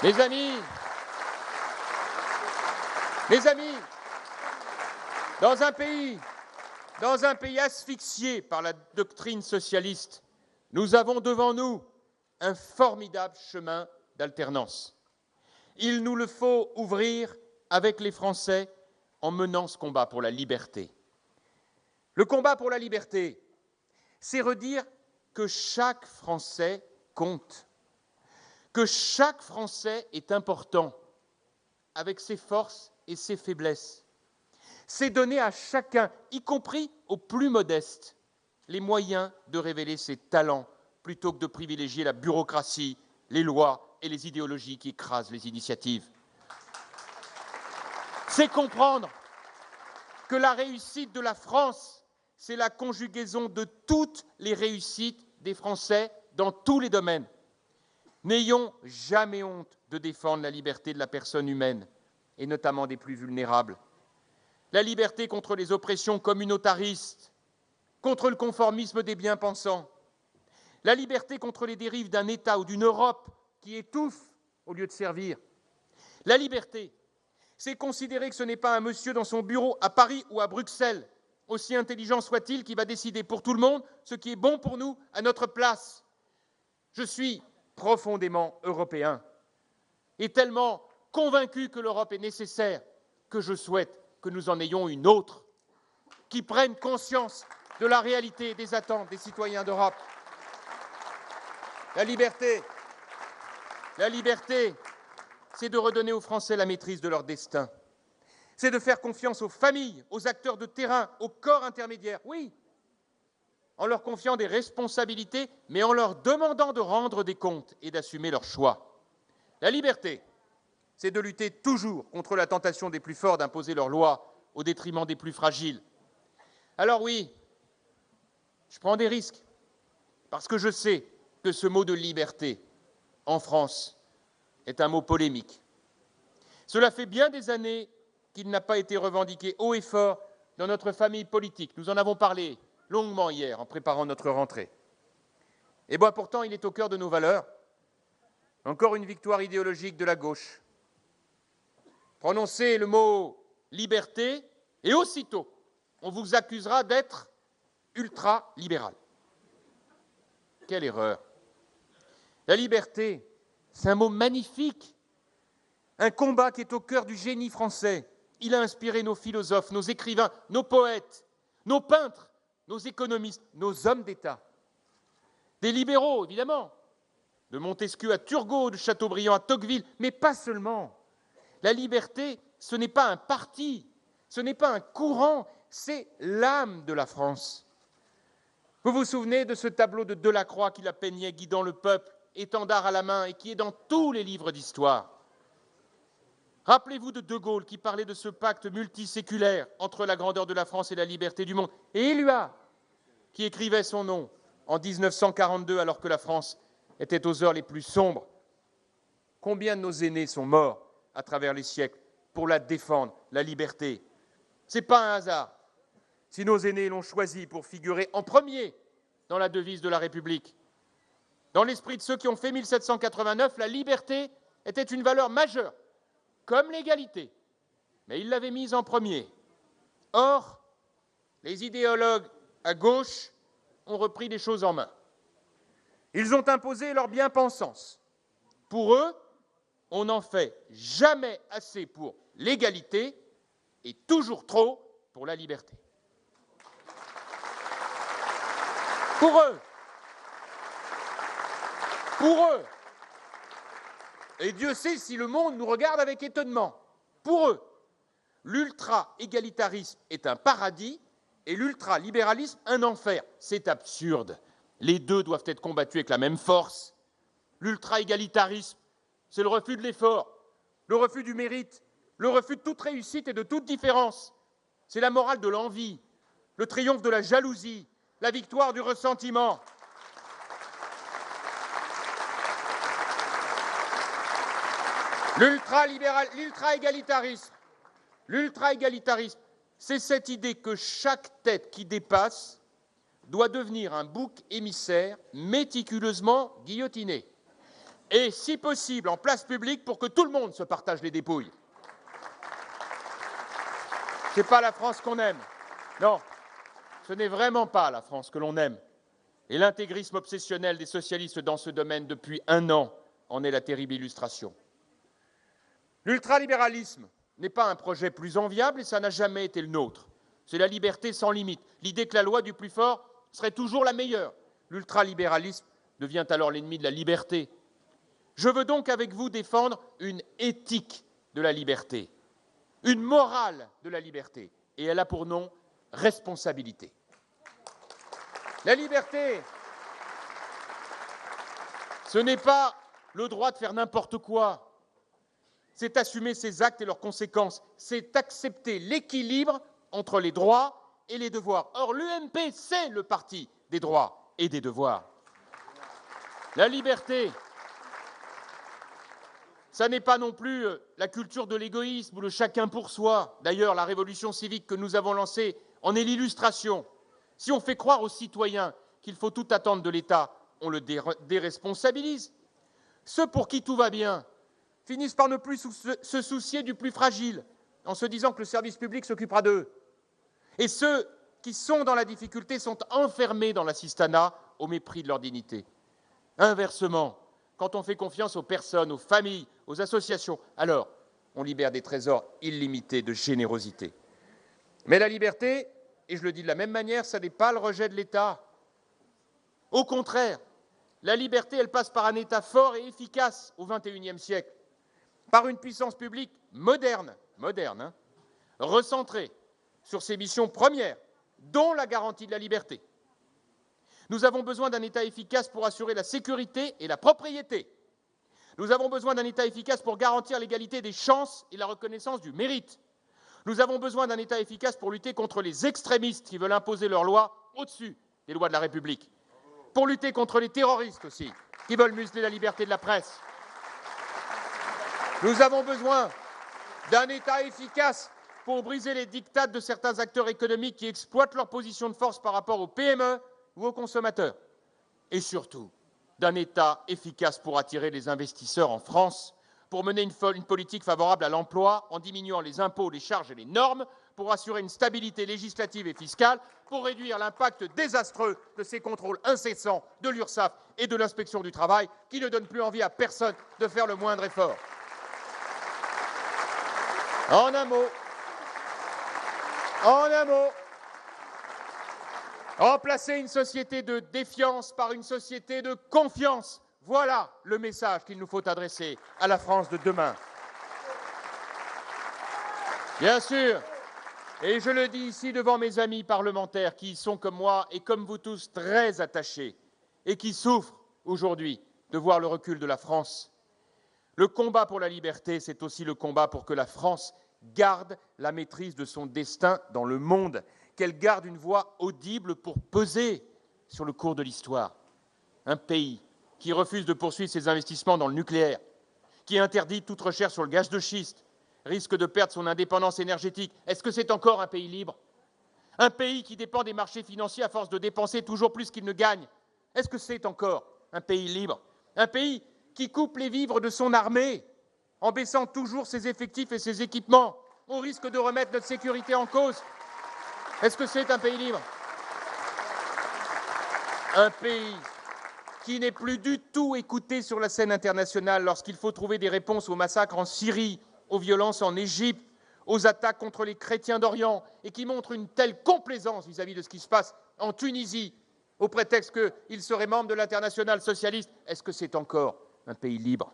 Mes amis, dans un pays asphyxié par la doctrine socialiste, nous avons devant nous un formidable chemin d'alternance. Il nous le faut ouvrir avec les Français en menant ce combat pour la liberté. Le combat pour la liberté, c'est redire que chaque Français compte, que chaque Français est important, avec ses forces et ses faiblesses. C'est donner à chacun, y compris aux plus modestes, les moyens de révéler ses talents, plutôt que de privilégier la bureaucratie, les lois et les idéologies qui écrasent les initiatives. C'est comprendre que la réussite de la France, c'est la conjugaison de toutes les réussites des Français dans tous les domaines. N'ayons jamais honte de défendre la liberté de la personne humaine, et notamment des plus vulnérables. La liberté contre les oppressions communautaristes, contre le conformisme des bien-pensants. La liberté contre les dérives d'un État ou d'une Europe qui étouffe au lieu de servir. La liberté, c'est considérer que ce n'est pas un monsieur dans son bureau à Paris ou à Bruxelles, aussi intelligent soit-il, qui va décider pour tout le monde ce qui est bon pour nous à notre place. Je suis profondément européen et tellement convaincu que l'Europe est nécessaire que je souhaite que nous en ayons une autre qui prenne conscience de la réalité des attentes des citoyens d'Europe. La liberté, c'est de redonner aux Français la maîtrise de leur destin. C'est de faire confiance aux familles, aux acteurs de terrain, aux corps intermédiaires, oui, en leur confiant des responsabilités, mais en leur demandant de rendre des comptes et d'assumer leurs choix. La liberté, c'est de lutter toujours contre la tentation des plus forts d'imposer leurs lois au détriment des plus fragiles. Alors oui, je prends des risques, parce que je sais que ce mot de liberté, en France, est un mot polémique. Cela fait bien des années qu'il n'a pas été revendiqué haut et fort dans notre famille politique. Nous en avons parlé longuement hier en préparant notre rentrée. Et bien pourtant, il est au cœur de nos valeurs. Encore une victoire idéologique de la gauche. Prononcez le mot liberté et aussitôt, on vous accusera d'être ultra-libéral. quelle erreur! La liberté, c'est un mot magnifique, un combat qui est au cœur du génie français. Il a inspiré nos philosophes, nos écrivains, nos poètes, nos peintres, nos économistes, nos hommes d'État. Des libéraux, évidemment, de Montesquieu à Turgot, de Chateaubriand à Tocqueville, mais pas seulement. La liberté, ce n'est pas un parti, ce n'est pas un courant, c'est l'âme de la France. Vous vous souvenez de ce tableau de Delacroix qui la peignait, guidant le peuple, étendard à la main, et qui est dans tous les livres d'histoire. Rappelez-vous de De Gaulle qui parlait de ce pacte multiséculaire entre la grandeur de la France et la liberté du monde. Et Éluard, qui écrivait son nom en 1942 alors que la France était aux heures les plus sombres. Combien de nos aînés sont morts à travers les siècles pour la défendre, la liberté? Ce n'est pas un hasard si nos aînés l'ont choisi pour figurer en premier dans la devise de la République. Dans l'esprit de ceux qui ont fait 1789, la liberté était une valeur majeure, comme l'égalité, mais ils l'avaient mise en premier. Or, les idéologues à gauche ont repris les choses en main. Ils ont imposé leur bien-pensance. Pour eux, on n'en fait jamais assez pour l'égalité et toujours trop pour la liberté. Pour eux, et Dieu sait si le monde nous regarde avec étonnement, pour eux, l'ultra-égalitarisme est un paradis et l'ultralibéralisme un enfer. C'est absurde. Les deux doivent être combattus avec la même force. L'ultra-égalitarisme, c'est le refus de l'effort, le refus du mérite, le refus de toute réussite et de toute différence. C'est la morale de l'envie, le triomphe de la jalousie, la victoire du ressentiment. L'ultra-égalitarisme, c'est cette idée que chaque tête qui dépasse doit devenir un bouc émissaire méticuleusement guillotiné. Et si possible en place publique pour que tout le monde se partage les dépouilles. Ce n'est pas la France qu'on aime. Non, ce n'est vraiment pas la France que l'on aime. Et l'intégrisme obsessionnel des socialistes dans ce domaine depuis 1 an en est la terrible illustration. L'ultralibéralisme n'est pas un projet plus enviable et ça n'a jamais été le nôtre. C'est la liberté sans limite, l'idée que la loi du plus fort serait toujours la meilleure. L'ultralibéralisme devient alors l'ennemi de la liberté. Je veux donc avec vous défendre une éthique de la liberté, une morale de la liberté, et elle a pour nom responsabilité. La liberté, ce n'est pas le droit de faire n'importe quoi, c'est assumer ses actes et leurs conséquences, c'est accepter l'équilibre entre les droits et les devoirs. Or, l'UMP, c'est le parti des droits et des devoirs. La liberté, ça n'est pas non plus la culture de l'égoïsme ou le chacun pour soi. D'ailleurs, la révolution civique que nous avons lancée en est l'illustration. Si on fait croire aux citoyens qu'il faut tout attendre de l'État, on le déresponsabilise. Ceux pour qui tout va bien finissent par ne plus se soucier du plus fragile, en se disant que le service public s'occupera d'eux. Et ceux qui sont dans la difficulté sont enfermés dans l'assistanat au mépris de leur dignité. Inversement, quand on fait confiance aux personnes, aux familles, aux associations, alors on libère des trésors illimités de générosité. Mais la liberté, et je le dis de la même manière, ça n'est pas le rejet de l'État. Au contraire, la liberté, elle passe par un État fort et efficace au XXIe siècle, par une puissance publique moderne, recentrée sur ses missions premières, dont la garantie de la liberté. Nous avons besoin d'un État efficace pour assurer la sécurité et la propriété. Nous avons besoin d'un État efficace pour garantir l'égalité des chances et la reconnaissance du mérite. Nous avons besoin d'un État efficace pour lutter contre les extrémistes qui veulent imposer leurs lois au-dessus des lois de la République. Pour lutter contre les terroristes aussi, qui veulent museler la liberté de la presse. Nous avons besoin d'un État efficace pour briser les diktats de certains acteurs économiques qui exploitent leur position de force par rapport aux PME ou aux consommateurs. Et surtout, d'un État efficace pour attirer les investisseurs en France, pour mener une politique favorable à l'emploi en diminuant les impôts, les charges et les normes, pour assurer une stabilité législative et fiscale, pour réduire l'impact désastreux de ces contrôles incessants de l'URSSAF et de l'inspection du travail qui ne donnent plus envie à personne de faire le moindre effort. En un mot, remplacer une société de défiance par une société de confiance. Voilà le message qu'il nous faut adresser à la France de demain. Bien sûr, et je le dis ici devant mes amis parlementaires qui y sont comme moi et comme vous tous très attachés et qui souffrent aujourd'hui de voir le recul de la France. Le combat pour la liberté, c'est aussi le combat pour que la France garde la maîtrise de son destin dans le monde, qu'elle garde une voix audible pour peser sur le cours de l'histoire. Un pays qui refuse de poursuivre ses investissements dans le nucléaire, qui interdit toute recherche sur le gaz de schiste, risque de perdre son indépendance énergétique. Est-ce que c'est encore un pays libre? Un pays qui dépend des marchés financiers à force de dépenser toujours plus qu'il ne gagne. Est-ce que c'est encore un pays libre? Un pays qui coupe les vivres de son armée en baissant toujours ses effectifs et ses équipements, au risque de remettre notre sécurité en cause. Est-ce que c'est un pays libre? Un pays qui n'est plus du tout écouté sur la scène internationale lorsqu'il faut trouver des réponses aux massacres en Syrie, aux violences en Égypte, aux attaques contre les chrétiens d'Orient, et qui montre une telle complaisance vis-à-vis de ce qui se passe en Tunisie, au prétexte qu'il serait membre de l'internationale socialiste. Est-ce que c'est encore un pays libre?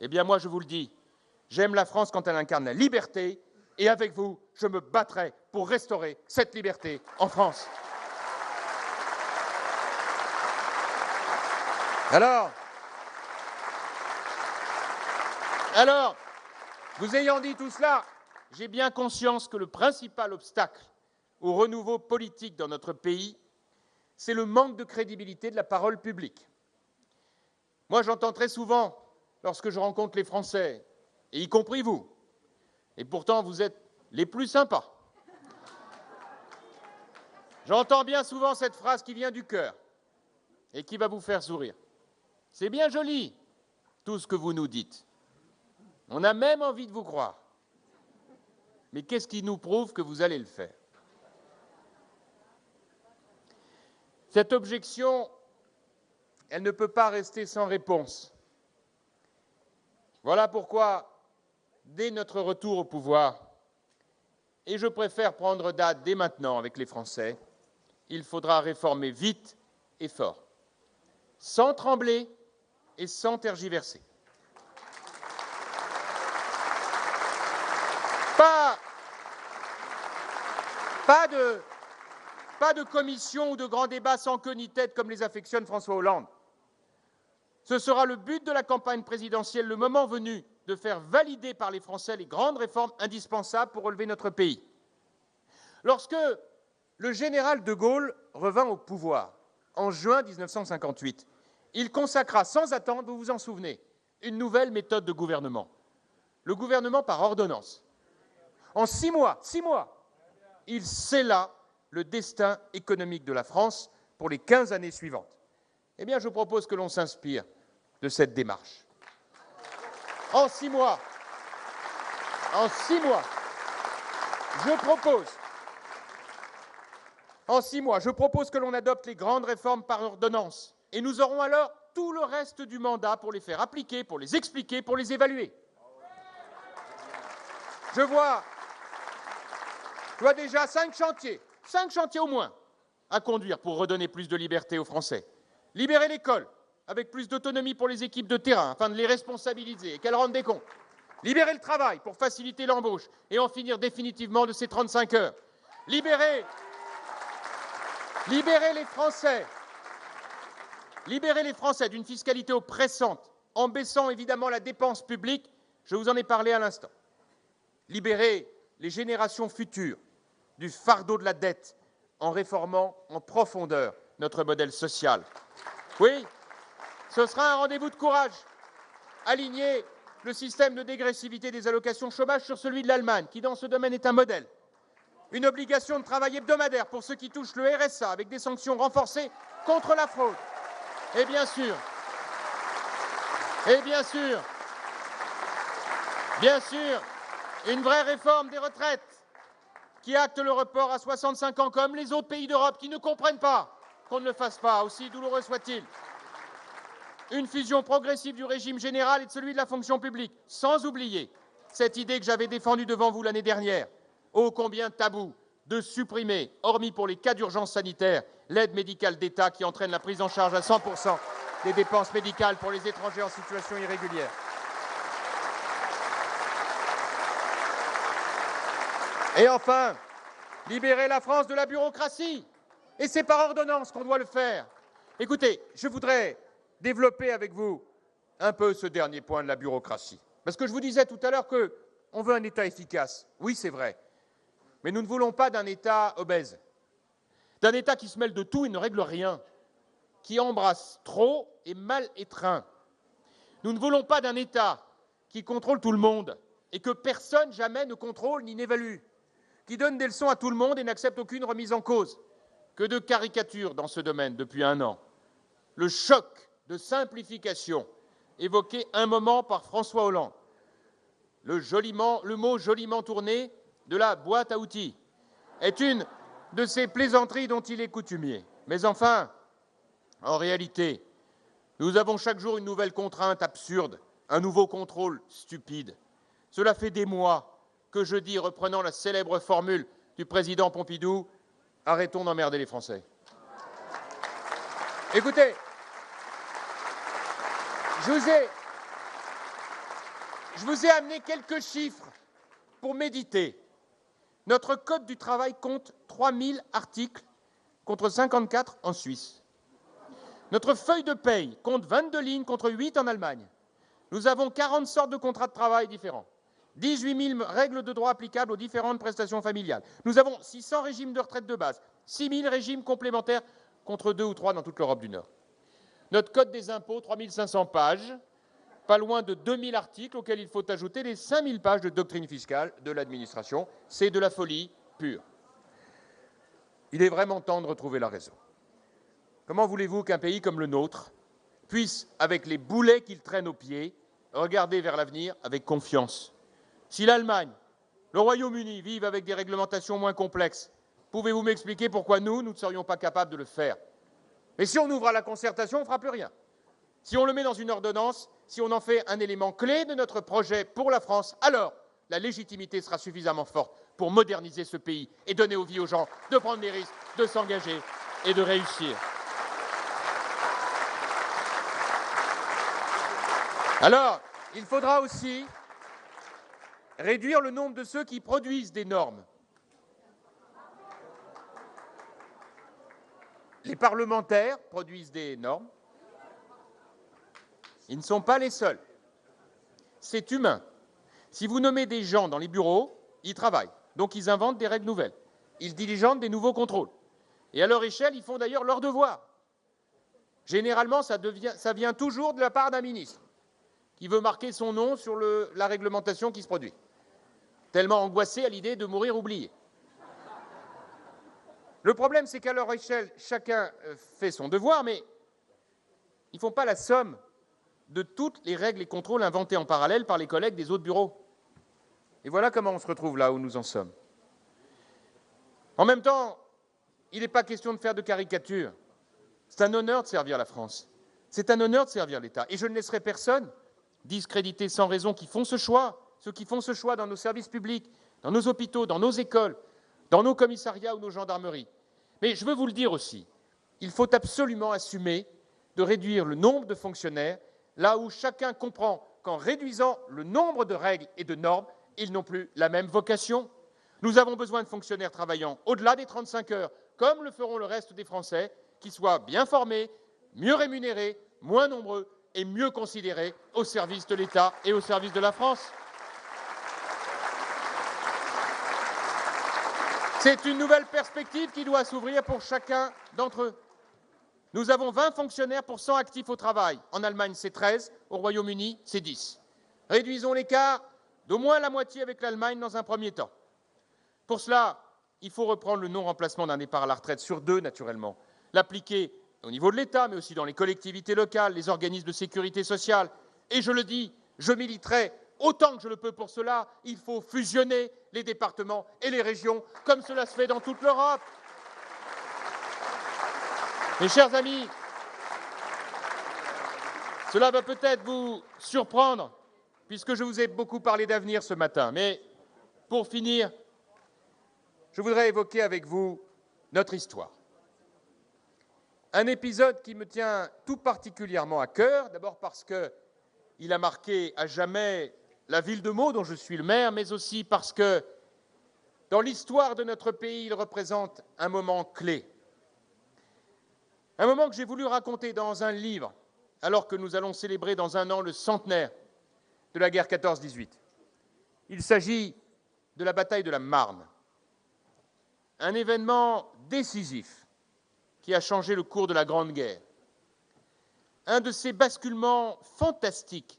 Eh bien, moi, je vous le dis, j'aime la France quand elle incarne la liberté, et avec vous, je me battrai pour restaurer cette liberté en France. Alors, vous ayant dit tout cela, j'ai bien conscience que le principal obstacle au renouveau politique dans notre pays, c'est le manque de crédibilité de la parole publique. Moi, j'entends très souvent, lorsque je rencontre les Français, et y compris vous, et pourtant vous êtes les plus sympas, j'entends bien souvent cette phrase qui vient du cœur et qui va vous faire sourire. C'est bien joli, tout ce que vous nous dites. On a même envie de vous croire. Mais qu'est-ce qui nous prouve que vous allez le faire? Cette objection, elle ne peut pas rester sans réponse. Voilà pourquoi, dès notre retour au pouvoir, et je préfère prendre date dès maintenant avec les Français, il faudra réformer vite et fort, sans trembler et sans tergiverser. Pas de commission ou de grands débats sans queue ni tête comme les affectionne François Hollande. Ce sera le but de la campagne présidentielle, le moment venu, de faire valider par les Français les grandes réformes indispensables pour relever notre pays. Lorsque le général de Gaulle revint au pouvoir en juin 1958, il consacra sans attendre, vous vous en souvenez, une nouvelle méthode de gouvernement. Le gouvernement par ordonnance. En 6 mois, il scella le destin économique de la France pour les 15 années suivantes. Eh bien, je propose que l'on s'inspire de cette démarche. En 6 mois, je propose que l'on adopte les grandes réformes par ordonnance. Et nous aurons alors tout le reste du mandat pour les faire appliquer, pour les expliquer, pour les évaluer. Je vois déjà 5 chantiers au moins, à conduire pour redonner plus de liberté aux Français. Libérer l'école, avec plus d'autonomie pour les équipes de terrain, afin de les responsabiliser et qu'elles rendent des comptes. Libérer le travail pour faciliter l'embauche et en finir définitivement de ces 35 heures. Libérer les Français d'une fiscalité oppressante, en baissant évidemment la dépense publique, je vous en ai parlé à l'instant. Libérer les générations futures du fardeau de la dette en réformant en profondeur notre modèle social. Oui, ce sera un rendez-vous de courage. Aligner le système de dégressivité des allocations chômage sur celui de l'Allemagne, qui dans ce domaine est un modèle. Une obligation de travail hebdomadaire pour ceux qui touchent le RSA, avec des sanctions renforcées contre la fraude. Et bien sûr, Bien sûr, une vraie réforme des retraites qui acte le report à 65 ans comme les autres pays d'Europe qui ne comprennent pas qu'on ne le fasse pas, aussi douloureux soit-il. Une fusion progressive du régime général et de celui de la fonction publique, sans oublier cette idée que j'avais défendue devant vous l'année dernière, ô combien tabou, de supprimer, hormis pour les cas d'urgence sanitaire, l'aide médicale d'État qui entraîne la prise en charge à 100% des dépenses médicales pour les étrangers en situation irrégulière. Et enfin, libérer la France de la bureaucratie. Et c'est par ordonnance qu'on doit le faire. Écoutez, je voudrais développer avec vous un peu ce dernier point de la bureaucratie. Parce que je vous disais tout à l'heure qu'on veut un État efficace. Oui, c'est vrai. Mais nous ne voulons pas d'un État obèse, d'un État qui se mêle de tout et ne règle rien, qui embrasse trop et mal étreint. Nous ne voulons pas d'un État qui contrôle tout le monde et que personne jamais ne contrôle ni n'évalue, qui donne des leçons à tout le monde et n'accepte aucune remise en cause. Que de caricatures dans ce domaine depuis un an. Le choc de simplification évoqué un moment par François Hollande, le mot joliment tourné de la boîte à outils, est une de ces plaisanteries dont il est coutumier. Mais enfin, en réalité, nous avons chaque jour une nouvelle contrainte absurde, un nouveau contrôle stupide. Cela fait des mois que je dis, reprenant la célèbre formule du président Pompidou, « Arrêtons d'emmerder les Français ». Écoutez, je vous ai amené quelques chiffres pour méditer. Notre Code du travail compte 3000 articles contre 54 en Suisse. Notre feuille de paye compte 22 lignes contre 8 en Allemagne. Nous avons 40 sortes de contrats de travail différents, 18 000 règles de droit applicables aux différentes prestations familiales. Nous avons 600 régimes de retraite de base, 6 000 régimes complémentaires contre 2 ou 3 dans toute l'Europe du Nord. Notre Code des impôts, 3 500 pages, pas loin de 2 000 articles auxquels il faut ajouter les 5 000 pages de doctrine fiscale de l'administration. C'est de la folie pure. Il est vraiment temps de retrouver la raison. Comment voulez-vous qu'un pays comme le nôtre puisse, avec les boulets qu'il traîne aux pieds, regarder vers l'avenir avec confiance? Si l'Allemagne, le Royaume-Uni vivent avec des réglementations moins complexes, pouvez-vous m'expliquer pourquoi nous ne serions pas capables de le faire? Mais si on ouvre à la concertation, on ne fera plus rien. Si on le met dans une ordonnance, si on en fait un élément clé de notre projet pour la France, alors la légitimité sera suffisamment forte pour moderniser ce pays et donner envie aux gens de prendre des risques, de s'engager et de réussir. Alors, il faudra aussi réduire le nombre de ceux qui produisent des normes. Les parlementaires produisent des normes. Ils ne sont pas les seuls. C'est humain. Si vous nommez des gens dans les bureaux, ils travaillent. Donc ils inventent des règles nouvelles. Ils diligentent des nouveaux contrôles. Et à leur échelle, ils font d'ailleurs leur devoir. Généralement, ça vient toujours de la part d'un ministre qui veut marquer son nom sur la réglementation qui se produit. Tellement angoissé à l'idée de mourir oublié. Le problème, c'est qu'à leur échelle, chacun fait son devoir, mais ils ne font pas la somme de toutes les règles et contrôles inventés en parallèle par les collègues des autres bureaux. Et voilà comment on se retrouve là où nous en sommes. En même temps, il n'est pas question de faire de caricatures. C'est un honneur de servir la France. C'est un honneur de servir l'État. Et je ne laisserai personne discréditer sans raison qui font ce choix, ceux qui font ce choix dans nos services publics, dans nos hôpitaux, dans nos écoles, dans nos commissariats ou nos gendarmeries. Mais je veux vous le dire aussi, il faut absolument assumer de réduire le nombre de fonctionnaires là où chacun comprend qu'en réduisant le nombre de règles et de normes, ils n'ont plus la même vocation. Nous avons besoin de fonctionnaires travaillant au-delà des 35 heures, comme le feront le reste des Français, qui soient bien formés, mieux rémunérés, moins nombreux et mieux considérés au service de l'État et au service de la France. C'est une nouvelle perspective qui doit s'ouvrir pour chacun d'entre eux. Nous avons 20 fonctionnaires pour 100 actifs au travail. En Allemagne, c'est 13. Au Royaume-Uni, c'est 10. Réduisons l'écart d'au moins la moitié avec l'Allemagne dans un premier temps. Pour cela, il faut reprendre le non-remplacement d'un départ à la retraite sur 2, naturellement. L'appliquer au niveau de l'État, mais aussi dans les collectivités locales, les organismes de sécurité sociale. Et je le dis, je militerai autant que je le peux pour cela, il faut fusionner les départements et les régions, comme cela se fait dans toute l'Europe. Mes chers amis, cela va peut-être vous surprendre, puisque je vous ai beaucoup parlé d'avenir ce matin. Mais pour finir, je voudrais évoquer avec vous notre histoire. Un épisode qui me tient tout particulièrement à cœur, d'abord parce qu'il a marqué à jamais la ville de Meaux, dont je suis le maire, mais aussi parce que, dans l'histoire de notre pays, il représente un moment clé. Un moment que j'ai voulu raconter dans un livre, alors que nous allons célébrer dans un an le centenaire de la guerre 14-18. Il s'agit de la bataille de la Marne, un événement décisif qui a changé le cours de la Grande Guerre, un de ces basculements fantastiques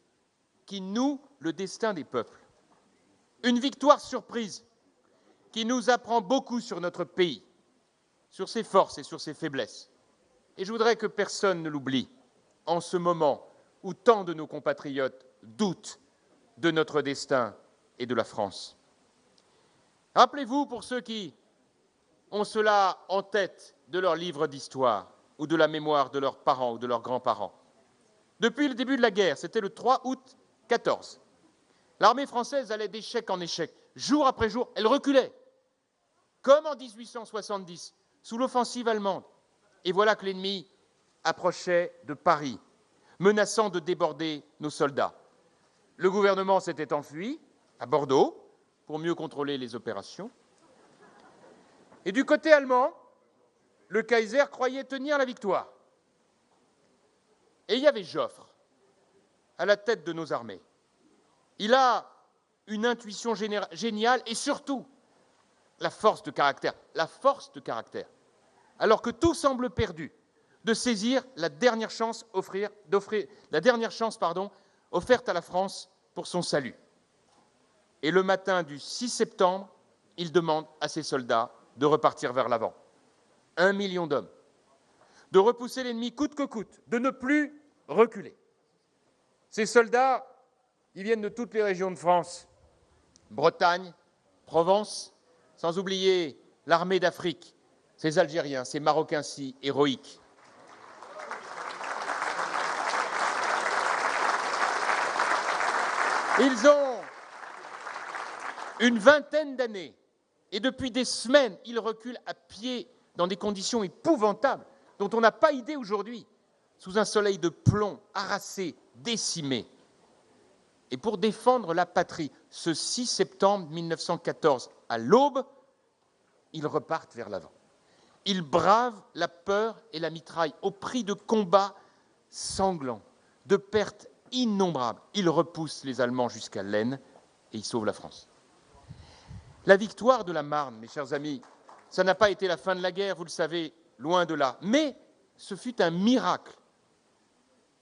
qui nouent le destin des peuples, une victoire surprise qui nous apprend beaucoup sur notre pays, sur ses forces et sur ses faiblesses. Et je voudrais que personne ne l'oublie en ce moment où tant de nos compatriotes doutent de notre destin et de la France. Rappelez-vous, pour ceux qui ont cela en tête de leur livre d'histoire ou de la mémoire de leurs parents ou de leurs grands-parents, depuis le début de la guerre, c'était le 3 août 14, l'armée française allait d'échec en échec. Jour après jour, elle reculait, comme en 1870, sous l'offensive allemande. Et voilà que l'ennemi approchait de Paris, menaçant de déborder nos soldats. Le gouvernement s'était enfui à Bordeaux pour mieux contrôler les opérations. Et du côté allemand, le Kaiser croyait tenir la victoire. Et il y avait Joffre à la tête de nos armées. Il a une intuition géniale et surtout la force de caractère. Alors que tout semble perdu, de saisir la dernière chance, offerte à la France pour son salut. Et le matin du 6 septembre, il demande à ses soldats de repartir vers l'avant. 1 million d'hommes. De repousser l'ennemi coûte que coûte, de ne plus reculer. Ces soldats, ils viennent de toutes les régions de France, Bretagne, Provence, sans oublier l'armée d'Afrique, ces Algériens, ces Marocains si héroïques. Ils ont une vingtaine d'années et depuis des semaines, ils reculent à pied dans des conditions épouvantables dont on n'a pas idée aujourd'hui, sous un soleil de plomb, harassé, décimé. Et pour défendre la patrie, ce 6 septembre 1914, à l'aube, ils repartent vers l'avant. Ils bravent la peur et la mitraille au prix de combats sanglants, de pertes innombrables. Ils repoussent les Allemands jusqu'à l'Aisne et ils sauvent la France. La victoire de la Marne, mes chers amis, ça n'a pas été la fin de la guerre, vous le savez, loin de là. Mais ce fut un miracle.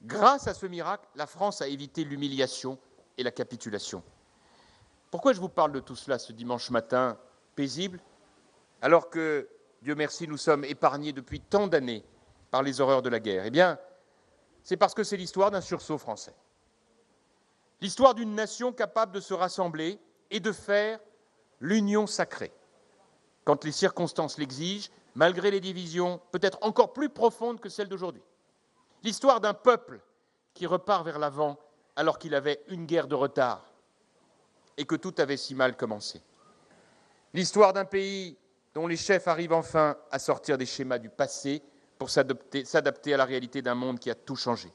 Grâce à ce miracle, la France a évité l'humiliation et la capitulation. Pourquoi je vous parle de tout cela ce dimanche matin paisible, alors que, Dieu merci, nous sommes épargnés depuis tant d'années par les horreurs de la guerre? Eh bien, c'est parce que c'est l'histoire d'un sursaut français. L'histoire d'une nation capable de se rassembler et de faire l'union sacrée, quand les circonstances l'exigent, malgré les divisions peut-être encore plus profondes que celles d'aujourd'hui. L'histoire d'un peuple qui repart vers l'avant alors qu'il avait une guerre de retard et que tout avait si mal commencé. L'histoire d'un pays dont les chefs arrivent enfin à sortir des schémas du passé pour s'adapter à la réalité d'un monde qui a tout changé.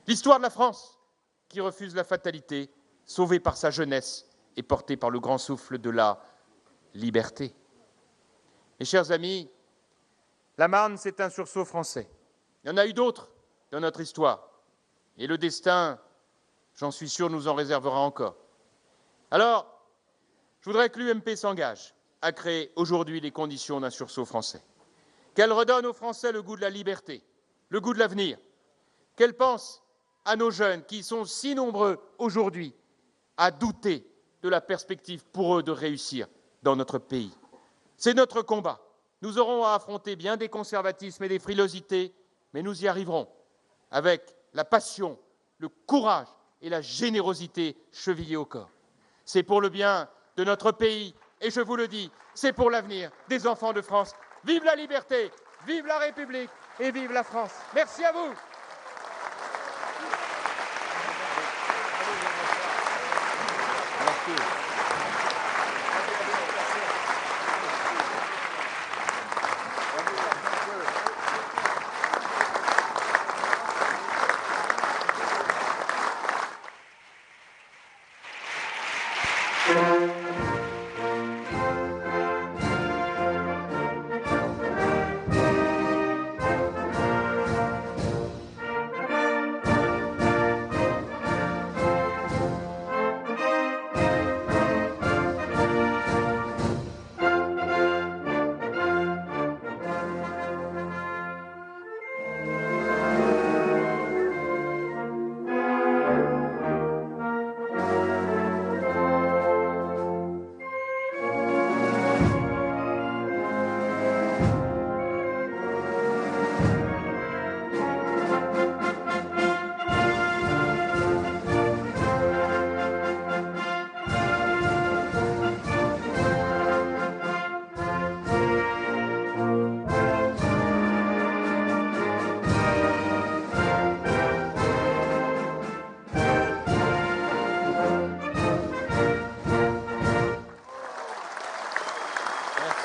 L'histoire de la France qui refuse la fatalité, sauvée par sa jeunesse et portée par le grand souffle de la liberté. Mes chers amis, la Marne, c'est un sursaut français. Il y en a eu d'autres dans notre histoire. Et le destin, j'en suis sûr, nous en réservera encore. Alors, je voudrais que l'UMP s'engage à créer aujourd'hui les conditions d'un sursaut français. Qu'elle redonne aux Français le goût de la liberté, le goût de l'avenir. Qu'elle pense à nos jeunes qui sont si nombreux aujourd'hui à douter de la perspective pour eux de réussir dans notre pays. C'est notre combat. Nous aurons à affronter bien des conservatismes et des frilosités, mais nous y arriverons avec la passion, le courage et la générosité chevillée au corps. C'est pour le bien de notre pays, et je vous le dis, c'est pour l'avenir des enfants de France. Vive la liberté, vive la République et vive la France. Merci à vous.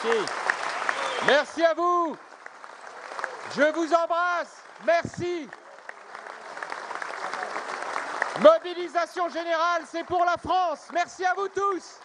Merci. Merci à vous. Je vous embrasse. Merci. Mobilisation générale, c'est pour la France. Merci à vous tous.